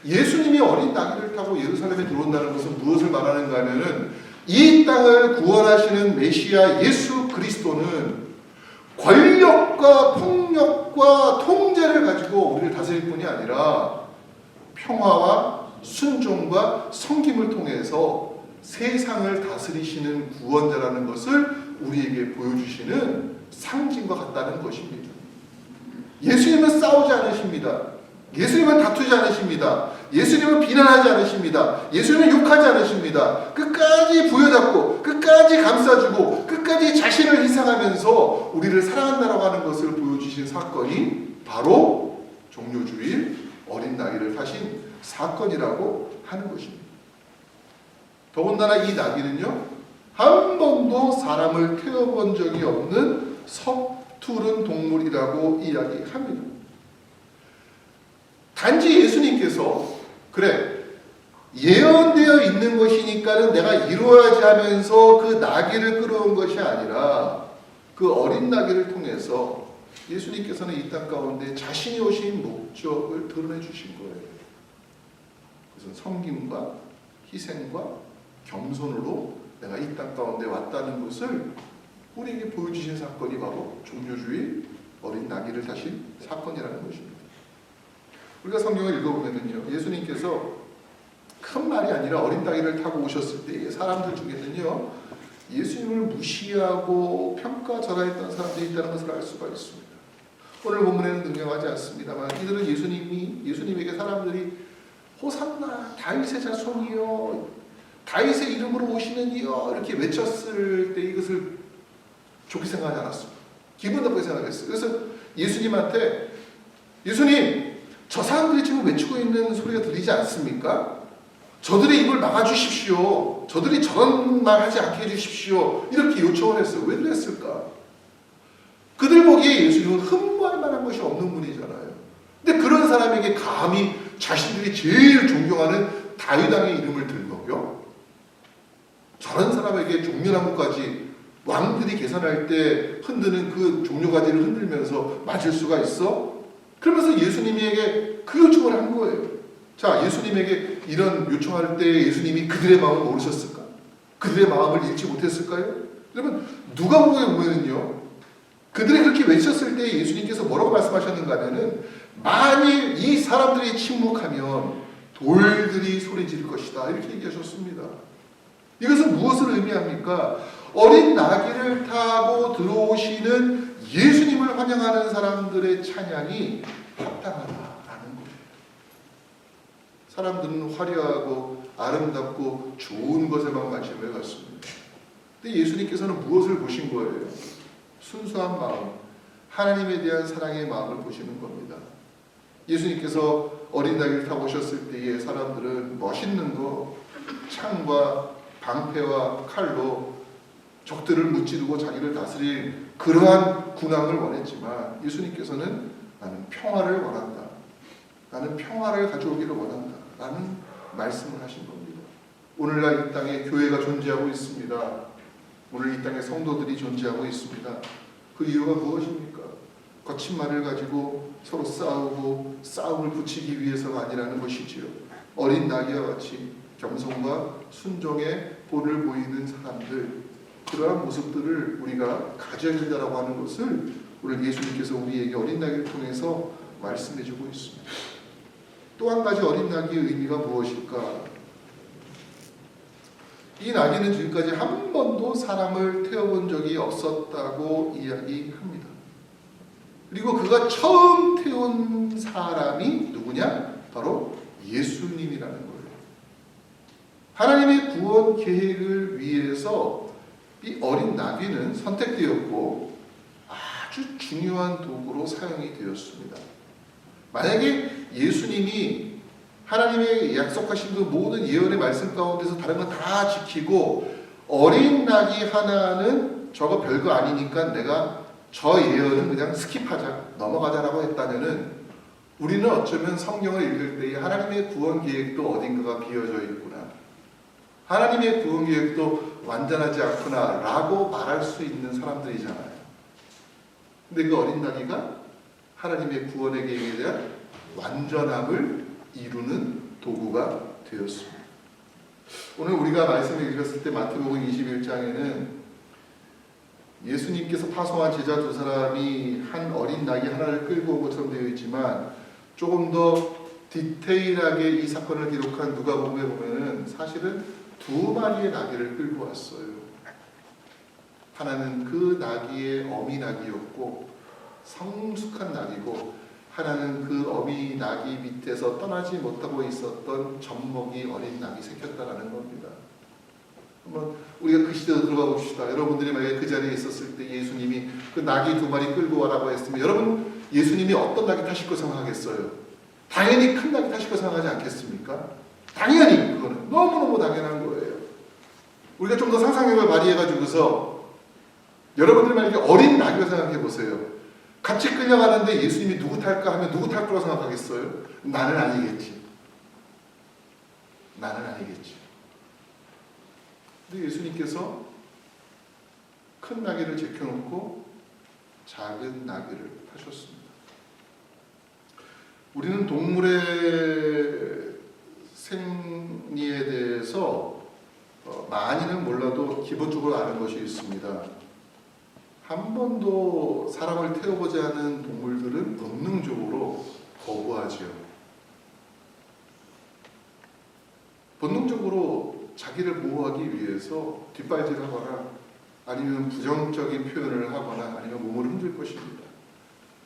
예수님이 어린 나귀를 타고 예루살렘에 들어온다는 것은 무엇을 말하는가 하면은, 이 땅을 구원하시는 메시아 예수 그리스도는 권력과 폭력과 통제를 가지고 우리를 다스릴 뿐이 아니라 평화와 순종과 섬김을 통해서 세상을 다스리시는 구원자라는 것을 우리에게 보여주시는 상징과 같다는 것입니다. 예수님은 싸우지 않으십니다. 예수님은 다투지 않으십니다. 예수님은 비난하지 않으십니다. 예수님은 욕하지 않으십니다. 끝까지 부여잡고 끝까지 감싸주고 끝까지 자신을 희생하면서 우리를 사랑한다라고 하는 것을 보여주신 사건이 바로 종료주일 어린 나귀를 타신 사건이라고 하는 것입니다. 더군다나 이 나귀는요, 한 번도 사람을 태워본 적이 없는 서투른 동물이라고 이야기합니다. 단지 예수님께서 그래 예언되어 있는 것이니까는 내가 이루어야지 하면서 그 나귀를 끌어온 것이 아니라 그 어린 나귀를 통해서 예수님께서는 이 땅 가운데 자신이 오신 목적을 드러내 주신 거예요. 그것은 섬김과 희생과 겸손으로 내가 이 땅 가운데 왔다는 것을 우리에게 보여주신 사건이 바로 종료주일 어린 나귀를 타신 사건이라는 것입니다. 우리가 성경을 읽어보면요, 예수님께서 큰 말이 아니라 어린 나귀를 타고 오셨을 때 사람들 중에는요, 예수님을 무시하고 평가절하했던 사람들이 있다는 것을 알 수가 있습니다. 오늘 본문에는 등장하지 않습니다만 이들은 예수님에게 사람들이 호산나 다윗의 자손이여, 다윗의 이름으로 오시는 이여 이렇게 외쳤을 때 이것을 좋게 생각하지 않았습니다. 기분 나쁘게 생각했어요. 그래서 예수님한테, 예수님, 저 사람들이 지금 외치고 있는 소리가 들리지 않습니까? 저들의 입을 막아주십시오. 저들이 저런 말 하지 않게 해주십시오. 이렇게 요청을 했어요. 왜 그랬을까? 그들 보기에 예수님은 흠모할 만한 것이 없는 분이잖아요. 근데 그런 사람에게 감히 자신들이 제일 존경하는 다윗 왕의 이름을 들먹여? 저런 사람에게 종려나무까지 왕들이 계산할 때 흔드는 그 종려가지를 흔들면서 맞을 수가 있어? 그러면서 예수님에게 그 요청을 한 거예요. 자, 예수님에게 이런 요청할 때 예수님이 그들의 마음을 모르셨을까? 그들의 마음을 읽지 못했을까요? 여러분, 누가복음에 보면은요, 그들이 그렇게 외쳤을 때 예수님께서 뭐라고 말씀하셨는가 하면은, 만일 이 사람들이 침묵하면 돌들이 소리 지를 것이다, 이렇게 얘기하셨습니다. 이것은 무엇을 의미합니까? 어린 나귀를 타고 들어오시는 예수님을 환영하는 사람들의 찬양이 합당하다라는 거예요. 사람들은 화려하고 아름답고 좋은 것에만 관심을 갖습니다. 근데 예수님께서는 무엇을 보신 거예요? 순수한 마음, 하나님에 대한 사랑의 마음을 보시는 겁니다. 예수님께서 어린 나귀를 타고 오셨을 때에 사람들은 멋있는 거, 창과 방패와 칼로 적들을 무찌르고 자기를 다스릴 그러한 군왕을 원했지만, 예수님께서는 나는 평화를 원한다, 나는 평화를 가져오기를 원한다 라는 말씀을 하신 겁니다. 오늘날 이 땅에 교회가 존재하고 있습니다. 오늘 이 땅에 성도들이 존재하고 있습니다. 그 이유가 무엇입니까? 거친 말을 가지고 서로 싸우고 싸움을 붙이기 위해서가 아니라는 것이지요. 어린 나귀와 같이 겸손과 순종의 본을 보이는 사람들, 그러한 모습들을 우리가 가져야 된다고 하는 것을 오늘 예수님께서 우리에게 어린 나귀를 통해서 말씀해주고 있습니다. 또 한 가지 어린 나귀의 의미가 무엇일까? 이 나귀는 지금까지 한 번도 사람을 태워본 적이 없었다고 이야기합니다. 그리고 그가 처음 태운 사람이 누구냐? 바로 예수님이라는 거예요. 하나님의 구원 계획을 위해서 이 어린 나귀는 선택되었고 아주 중요한 도구로 사용이 되었습니다. 만약에 예수님이 하나님의 약속하신 그 모든 예언의 말씀 가운데서 다른 건 다 지키고 어린 나귀 하나는 저거 별거 아니니까 내가 저 예언은 그냥 스킵하자, 넘어가자라고 했다면은 우리는 어쩌면 성경을 읽을 때에 하나님의 구원 계획도 어딘가가 비어져 있구나, 하나님의 구원 계획도 완전하지 않구나 라고 말할 수 있는 사람들이잖아요. 근데 그 어린 나귀가 하나님의 구원의 계획에 대한 완전함을 이루는 도구가 되었습니다. 오늘 우리가 말씀을 읽었을 때 마태복음 21장에는 예수님께서 파송한 제자 두 사람이 한 어린 나귀 하나를 끌고 온 것처럼 되어 있지만 조금 더 디테일하게 이 사건을 기록한 누가복음에 보면은 사실은 두 마리의 나귀를 끌고 왔어요. 하나는 그 나귀의 어미 나귀였고 성숙한 나귀고, 하나는 그 어미 나귀 밑에서 떠나지 못하고 있었던 젖먹이 어린 나귀 새겼다라는 겁니다. 한번 우리가 그 시대로 들어가 봅시다. 여러분들이 만약에 그 자리에 있었을 때 예수님이 그 나귀 두 마리 끌고 와라고 했으면 여러분 예수님이 어떤 나귀 타실 거 생각하겠어요? 당연히 큰 나귀 타실 거 생각하지 않겠습니까? 당연히 그거는 너무너무 당연한 거예요. 우리가 좀 더 상상력을 발휘해가지고서 여러분들 만약에 어린 나귀를 생각해 보세요. 같이 끌려가는데 예수님이 누구 탈까 하면 누구 탈 거라고 생각하겠어요? 나는 아니겠지. 나는 아니겠지. 근데 예수님께서 큰 나귀를 제껴놓고 작은 나귀를 타셨습니다. 우리는 동물의 생리에 대해서 많이는 몰라도 기본적으로 아는 것이 있습니다. 한 번도 사람을 태워보지 않은 동물들은 본능적으로 거부하지요. 본능적으로 자기를 보호하기 위해서 뒷발질하거나 아니면 부정적인 표현을 하거나 아니면 몸을 흔들 것입니다.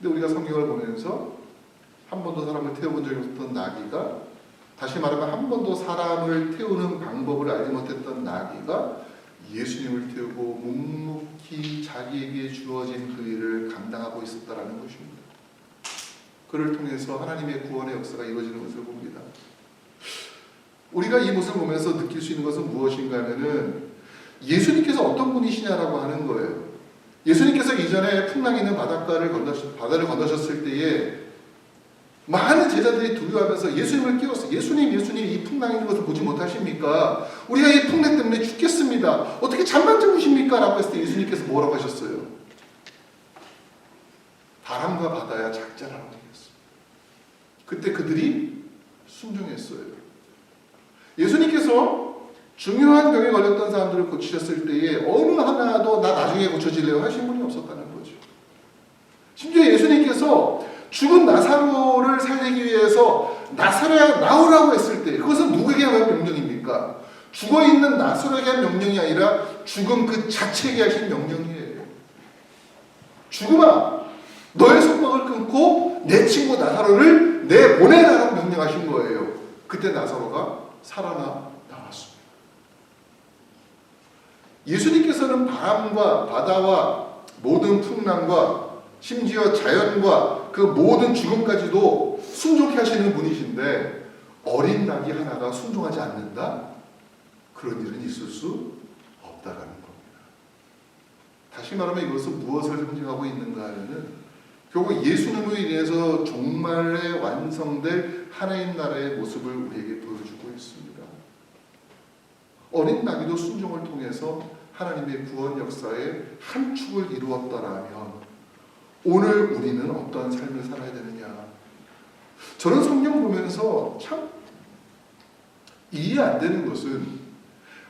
근데 우리가 성경을 보면서 한 번도 사람을 태워본 적이 없던 나귀가, 다시 말하면 한 번도 사람을 태우는 방법을 알지 못했던 나귀가 예수님을 태우고 묵묵히 자기에게 주어진 그 일을 감당하고 있었다라는 것입니다. 그를 통해서 하나님의 구원의 역사가 이루어지는 것을 봅니다. 우리가 이 모습을 보면서 느낄 수 있는 것은 무엇인가 하면은 예수님께서 어떤 분이시냐라고 하는 거예요. 예수님께서 이전에 풍랑 있는 바다를 건너셨을 때에 많은 제자들이 두려워하면서 예수님을 깨웠어요. 예수님 이 풍랑 있는 것을 보지 못하십니까? 우리가 이 풍랑 때문에 죽겠습니다. 어떻게 잠만 주무십니까? 라고 했을 때 예수님께서 뭐라고 하셨어요? 바람과 바다야 작자라고 얘기했어요. 그때 그들이 순종했어요. 예수님께서 중요한 병에 걸렸던 사람들을 고치셨을 때에 어느 하나도 나 나중에 고쳐질래요 하신 분이 없었다는 거죠. 심지어 예수님께서 죽은 나사로를 살리기 위해서 나사로야 나오라고 했을 때 그것은 누구에게 한 명령입니까? 죽어있는 나사로에게 한 명령이 아니라 죽음 그 자체에게 하신 명령이에요. 죽음아, 너의 속박을 끊고 내 친구 나사로를 내보내라라고 명령하신 거예요. 그때 나사로가 살아나 나왔습니다. 예수님께서는 바람과 바다와 모든 풍랑과 심지어 자연과 그 모든 죽음까지도 순종케 하시는 분이신데 어린 나귀 하나가 순종하지 않는다? 그런 일은 있을 수 없다라는 겁니다. 다시 말하면 이것은 무엇을 상징하고 있는가 하면은 결국 예수님으로 인해서 종말에 완성될 하나님 나라의 모습을 우리에게 보여주고 있습니다. 어린 나귀도 순종을 통해서 하나님의 구원 역사의 한 축을 이루었다라면 오늘 우리는 어떠한 삶을 살아야 되느냐. 저는 성경 보면서 참 이해 안 되는 것은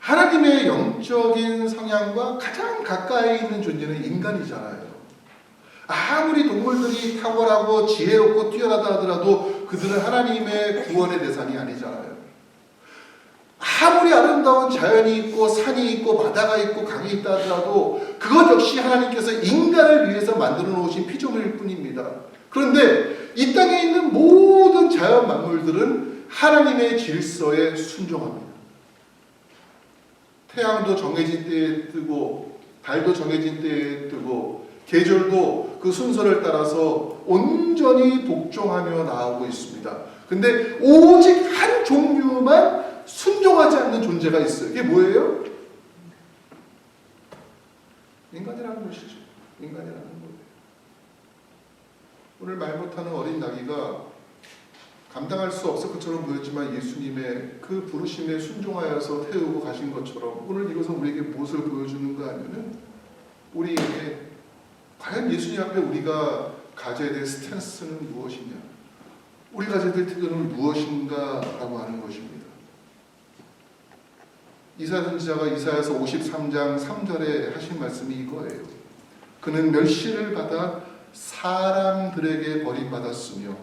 하나님의 영적인 성향과 가장 가까이 있는 존재는 인간이잖아요. 아무리 동물들이 탁월하고 지혜롭고 뛰어나다 하더라도 그들은 하나님의 구원의 대상이 아니잖아요. 아무리 아름다운 자연이 있고 산이 있고 바다가 있고 강이 있다 하더라도 그것 역시 하나님께서 인간을 위해서 만들어 놓으신 피조물일 뿐입니다. 그런데 이 땅에 있는 모든 자연 만물들은 하나님의 질서에 순종합니다. 태양도 정해진 때에 뜨고 달도 정해진 때에 뜨고 계절도 그 순서를 따라서 온전히 복종하며 나아오고 있습니다. 근데 오직 한 종류만 순종하지 않는 존재가 있어요. 이게 뭐예요? 인간이라는 것이죠. 인간이라는 거예요. 오늘 말 못하는 어린 나귀가 감당할 수 없을 것처럼 보였지만 예수님의 그 부르심에 순종하여서 태우고 가신 것처럼 오늘 이것은 우리에게 무엇을 보여주는가 하면은 우리에게 과연 예수님 앞에 우리가 가져야 될 스탠스는 무엇이냐, 우리 가져야 될 태도는 무엇인가 라고 하는 것입니다. 이사야 선지자가 이사야서 53장 3절에 하신 말씀이 이거예요. 그는 멸시를 받아 사람들에게 버림받았으며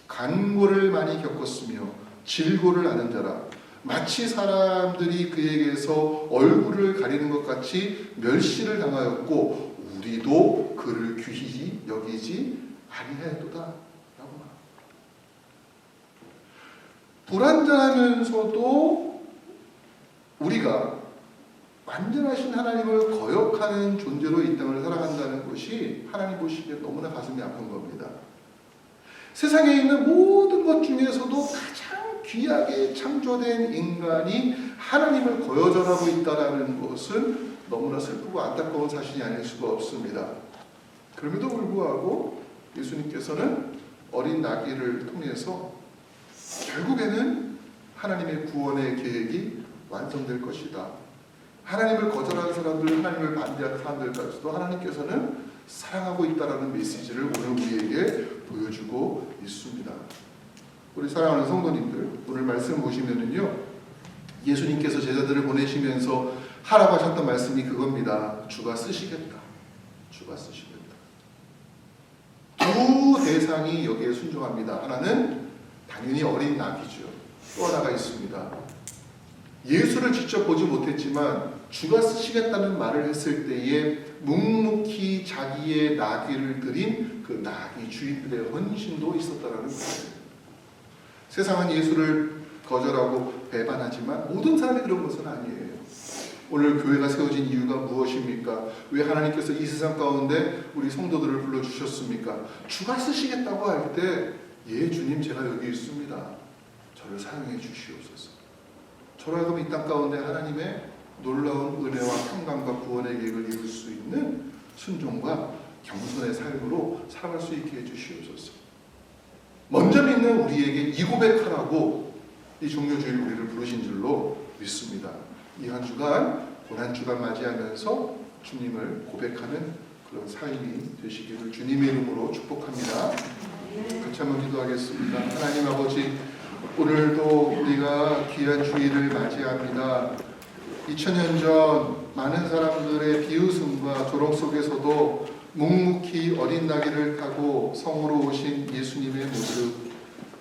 간고를 많이 겪었으며 질고를 아는 자라. 마치 사람들이 그에게서 얼굴을 가리는 것 같이 멸시를 당하였고 우리도 그를 귀히 여기지 아니하였도다 라고 말합니다. 불완전하면서도 우리가 완전하신 하나님을 거역하는 존재로 이 땅을 살아간다는 것이 하나님 보시기에 너무나 가슴이 아픈 겁니다. 세상에 있는 모든 것 중에서도 가장 귀하게 창조된 인간이 하나님을 거절하고 있다는 것은 너무나 슬프고 안타까운 사실이 아닐 수가 없습니다. 그럼에도 불구하고 예수님께서는 어린 나귀를 통해서 결국에는 하나님의 구원의 계획이 완성될 것이다. 하나님을 거절하는 사람들, 하나님을 반대하는 사람들까지도 하나님께서는 사랑하고 있다라는 메시지를 오늘 우리에게 보여주고 있습니다. 우리 사랑하는 성도님들, 오늘 말씀 보시면은요, 예수님께서 제자들을 보내시면서 하라고 하셨던 말씀이 그겁니다. 주가 쓰시겠다. 주가 쓰시겠다. 두 대상이 여기에 순종합니다. 하나는 당연히 어린 나귀죠. 또 하나가 있습니다. 예수를 직접 보지 못했지만 주가 쓰시겠다는 말을 했을 때에 묵묵히 자기의 나귀를 드린 그 나귀 주인들의 헌신도 있었다라는 거예요. 세상은 예수를 거절하고 배반하지만 모든 사람이 그런 것은 아니에요. 오늘 교회가 세워진 이유가 무엇입니까? 왜 하나님께서 이 세상 가운데 우리 성도들을 불러주셨습니까? 주가 쓰시겠다고 할 때 예 주님 제가 여기 있습니다. 저를 사용해 주시옵소서. 저로 하여금 이 땅 가운데 하나님의 놀라운 은혜와 평강과 구원의 계획을 이룰 수 있는 순종과 겸손의 삶으로 살아갈 수 있게 해주시옵소서. 먼저 믿는 우리에게 이 고백하라고 이 종료주일 우리를 부르신 줄로 믿습니다. 이 한 주간 고난주간 맞이하면서 주님을 고백하는 그런 삶이 되시기를 주님의 이름으로 축복합니다. 같이 한번 기도하겠습니다. 하나님 아버지, 오늘도 우리가 귀한 주일을 맞이합니다. 2000년 전 많은 사람들의 비웃음과 조롱 속에서도 묵묵히 어린 나귀를 타고 성으로 오신 예수님의 모습,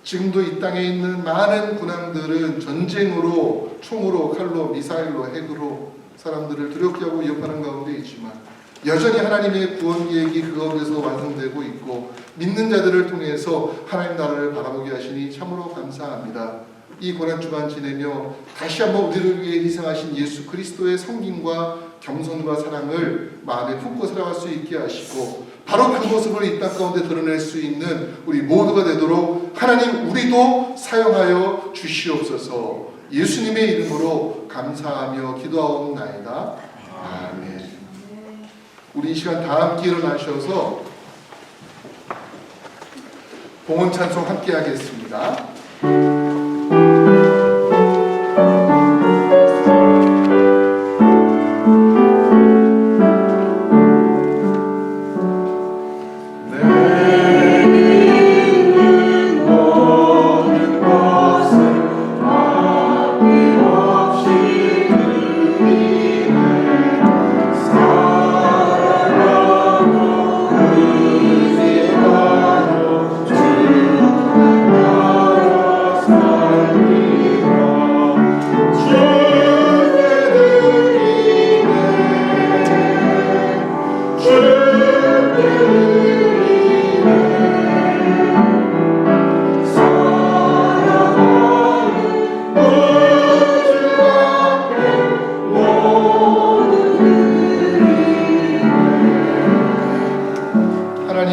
지금도 이 땅에 있는 많은 군왕들은 전쟁으로, 총으로, 칼로, 미사일로, 핵으로 사람들을 두렵게 하고 위협하는 가운데 있지만 여전히 하나님의 구원 계획이 그 가운데서 완성되고 있고 믿는 자들을 통해서 하나님 나라를 바라보게 하시니 참으로 감사합니다. 이 고난주간 지내며 다시 한번 우리를 위해 희생하신 예수 그리스도의 섬김과 겸손과 사랑을 마음에 품고 살아갈 수 있게 하시고 바로 그 모습을 이 땅 가운데 드러낼 수 있는 우리 모두가 되도록 하나님 우리도 사용하여 주시옵소서. 예수님의 이름으로 감사하며 기도하옵나이다. 아멘. 우리 이 시간 다 함께 일어나셔서 봉헌 찬송 함께 하겠습니다.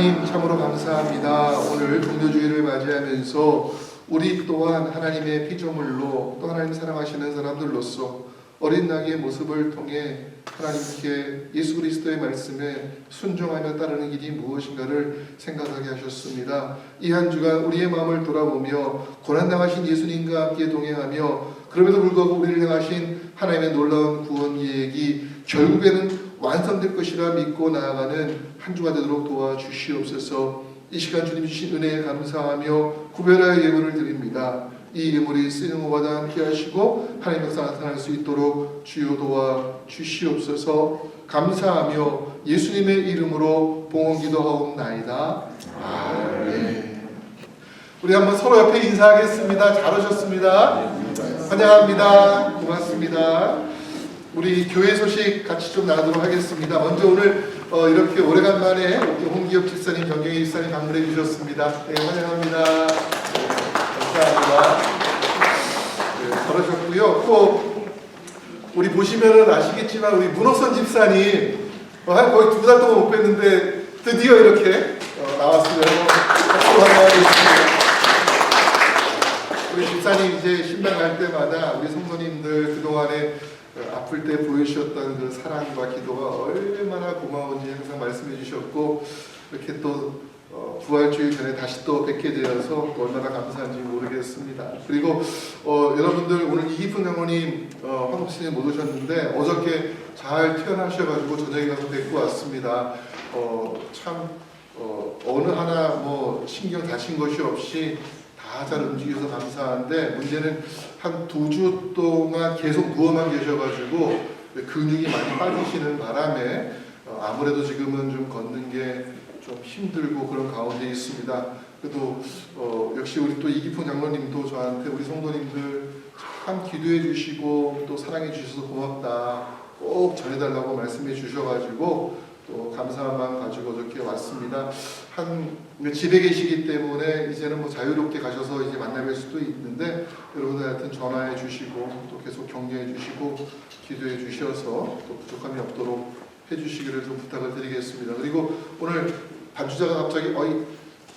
하나님 참으로 감사합니다. 오늘 종료주의를 맞이하면서 우리 또한 하나님의 피조물로 또 하나님 사랑하시는 사람들로서 어린 나귀의 모습을 통해 하나님께 예수 그리스도의 말씀에 순종하며 따르는 길이 무엇인가를 생각하게 하셨습니다. 이 한 주간 우리의 마음을 돌아보며 고난당하신 예수님과 함께 동행하며 그럼에도 불구하고 우리를 향하신 하나님의 놀라운 구원 계획이 결국에는 완성될 것이라 믿고 나아가는 한 주가 되도록 도와주시옵소서. 이 시간 주님 주신 은혜에 감사하며 구별하여 예물을 드립니다. 이 예물이 쓰는 것마다 함께 하시고 하나님 역사 나타날 수 있도록 주여 도와주시옵소서. 감사하며 예수님의 이름으로 봉헌기도하옵나이다. 아멘. 우리 한번 서로 옆에 인사하겠습니다. 잘 오셨습니다. 환영합니다. 고맙습니다. 우리 교회 소식 같이 좀 나누도록 하겠습니다. 먼저 오늘 이렇게 오래간만에 홍기엽 집사님, 정경희 집사님 방문해 주셨습니다. 네, 환영합니다. 감사합니다. 네, 잘 오셨고요. 또 우리 보시면은 아시겠지만 우리 문옥선 집사님 한 거의 2달 동안 못 뵀는데 드디어 이렇게 나왔습니다. 박수 환영하겠습니다. 우리 집사님 이제 신방 갈 때마다 우리 성도님들 그동안에 아플 때 보여주셨던 그 사랑과 기도가 얼마나 고마운지 항상 말씀해 주셨고 이렇게 또 부활주일 전에 다시 또 뵙게 되어서 또 얼마나 감사한지 모르겠습니다. 그리고 여러분들 오늘 이기풍 장로님 황복신에 못 오셨는데 어저께 잘 퇴원하셔가지고 저녁에 가서 뵙고 왔습니다. 참 어느 하나 뭐 신경 다친 것이 없이 다 잘 움직여서 감사한데 문제는 한 2주 동안 계속 누워만 계셔가지고 근육이 많이 빠지시는 바람에 아무래도 지금은 좀 걷는 게 좀 힘들고 그런 가운데 있습니다. 그래도 역시 우리 또 이기풍 장로님도 저한테 우리 성도님들 참 기도해 주시고 또 사랑해 주셔서 고맙다 꼭 전해달라고 말씀해 주셔가지고 또 감사한 마음 가지고 어저께 왔습니다. 집에 계시기 때문에 이제는 뭐 자유롭게 가셔서 이제 만나뵐 수도 있는데 여러분들 하여튼 전화해 주시고 또 계속 격려해 주시고 기도해 주셔서 또 부족함이 없도록 해주시기를 좀 부탁을 드리겠습니다. 그리고 오늘 반주자가 갑자기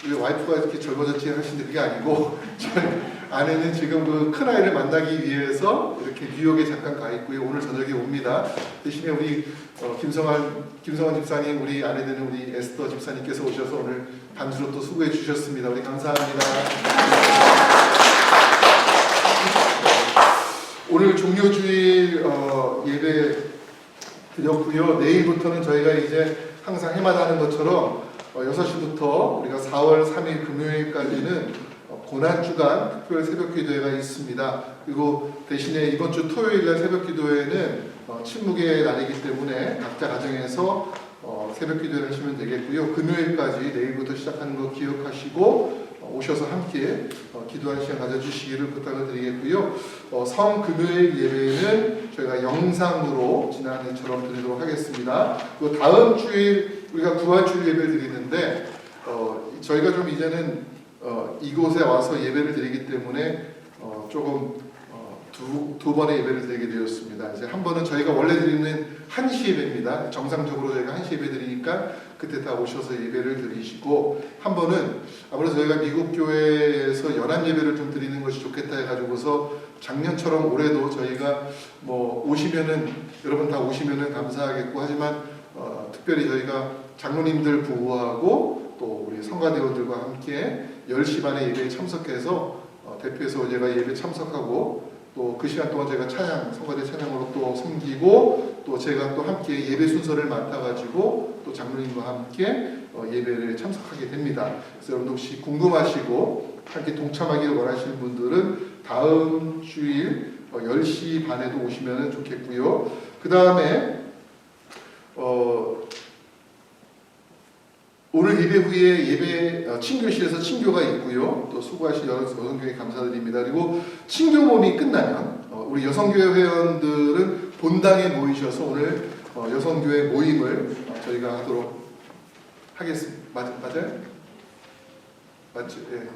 왜 와이프가 이렇게 젊어졌지 하시는데 그게 아니고 저희 아내는 지금 그 큰아이를 만나기 위해서 이렇게 뉴욕에 잠깐 가 있고요. 오늘 저녁에 옵니다. 대신에 우리 김성환 집사님, 우리 아내 되는 우리 에스더 집사님께서 오셔서 오늘 반주로 또 수고해 주셨습니다. 우리 감사합니다. 오늘 종료주일 예배 드렸고요. 내일부터는 저희가 이제 항상 해마다 하는 것처럼 6시부터 우리가 4월 3일 금요일까지는 고난주간 특별 새벽기도회가 있습니다. 그리고 대신에 이번 주 토요일날 새벽기도회는 침묵의 날이기 때문에 각자 가정에서 새벽기도회를 하시면 되겠고요. 금요일까지 내일부터 시작하는 거 기억하시고 오셔서 함께 기도하는 시간 가져주시기를 부탁을 드리겠고요. 성금요일 예배는 저희가 영상으로 지난해처럼 드리도록 하겠습니다. 그 다음 주일 우리가 부활주일 예배를 드리는데 저희가 좀 이제는 이곳에 와서 예배를 드리기 때문에 조금 두 번의 예배를 드리게 되었습니다. 이제 한 번은 저희가 원래 드리는 1시 예배입니다. 정상적으로 저희가 1시 예배 드리니까 그때 다 오셔서 예배를 드리시고, 한 번은 아무래도 저희가 미국 교회에서 연합 예배를 좀 드리는 것이 좋겠다 해가지고서 작년처럼 올해도 저희가 뭐 오시면은 여러분 다 오시면은 감사하겠고 하지만 특별히 저희가 장로님들 부부하고 또 우리 성가대원들과 함께 10시 반에 예배에 참석해서 대표해서 제가 예배 참석하고 또 그 시간 동안 제가 찬양, 성가대 찬양으로 또 섬기고 또 제가 또 함께 예배 순서를 맡아가지고 또 장로님과 함께 예배를 참석하게 됩니다. 그래서 여러분 혹시 궁금하시고 함께 동참하기를 원하시는 분들은 다음 주일 10시 반에도 오시면 좋겠고요. 그 다음에 오늘 예배 후에 예배 친교실에서 친교가 있고요. 또 수고하신 여성교회 감사드립니다. 그리고 친교 모임이 끝나면 우리 여성교회 회원들은 본당에 모이셔서 오늘 여성교회 모임을 저희가 하도록 하겠습니다. 맞아요? 맞죠? 예.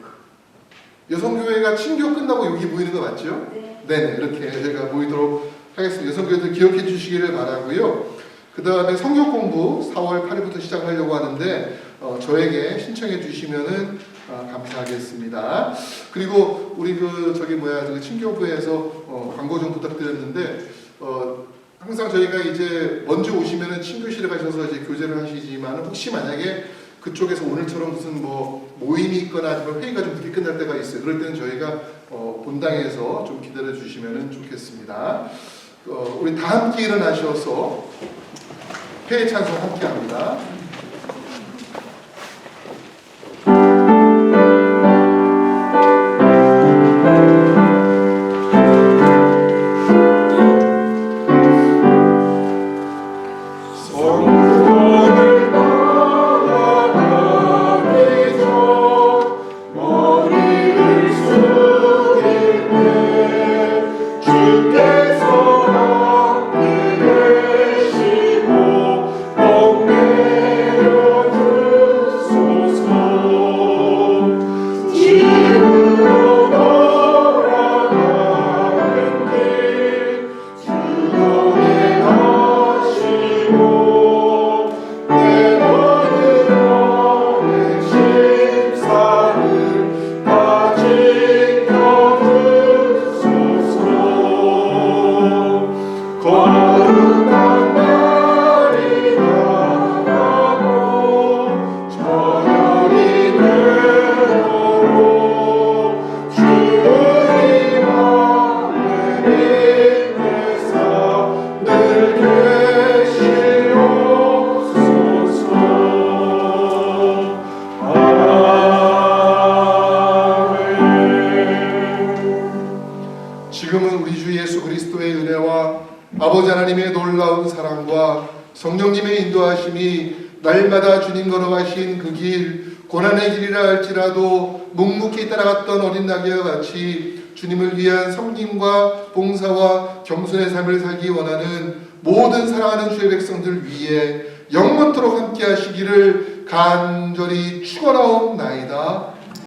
여성교회가 친교 끝나고 여기 모이는 거 맞죠? 네. 네네, 이렇게 저희가 모이도록 하겠습니다. 여성교회들 기억해 주시기를 바라고요. 그 다음에 성경 공부 4월 8일부터 시작하려고 하는데 저에게 신청해 주시면은 감사하겠습니다. 그리고 우리 그 친교부에서 광고 좀 부탁드렸는데 항상 저희가 이제 먼저 오시면은 친교실에 가셔서 이제 교제를 하시지만 혹시 만약에 그쪽에서 오늘처럼 무슨 뭐 모임이 있거나 아니면 회의가 좀 늦게 끝날 때가 있어요. 그럴 때는 저희가 본당에서 좀 기다려 주시면은 좋겠습니다. 우리 다 함께 일어나셔서 회의 찬송 함께 합니다. 지금은 우리 주 예수 그리스도의 은혜와 아버지 하나님의 놀라운 사랑과 성령님의 인도하심이 날마다 주님 걸어가신 그 길, 고난의 길이라 할지라도 묵묵히 따라갔던 어린 나귀와 같이 주님을 위한 섬김과 봉사와 겸손의 삶을 살기 원하는 모든 사랑하는 주의 백성들 위해 영원토록 함께 하시기를 간절히 축원하옵나이다.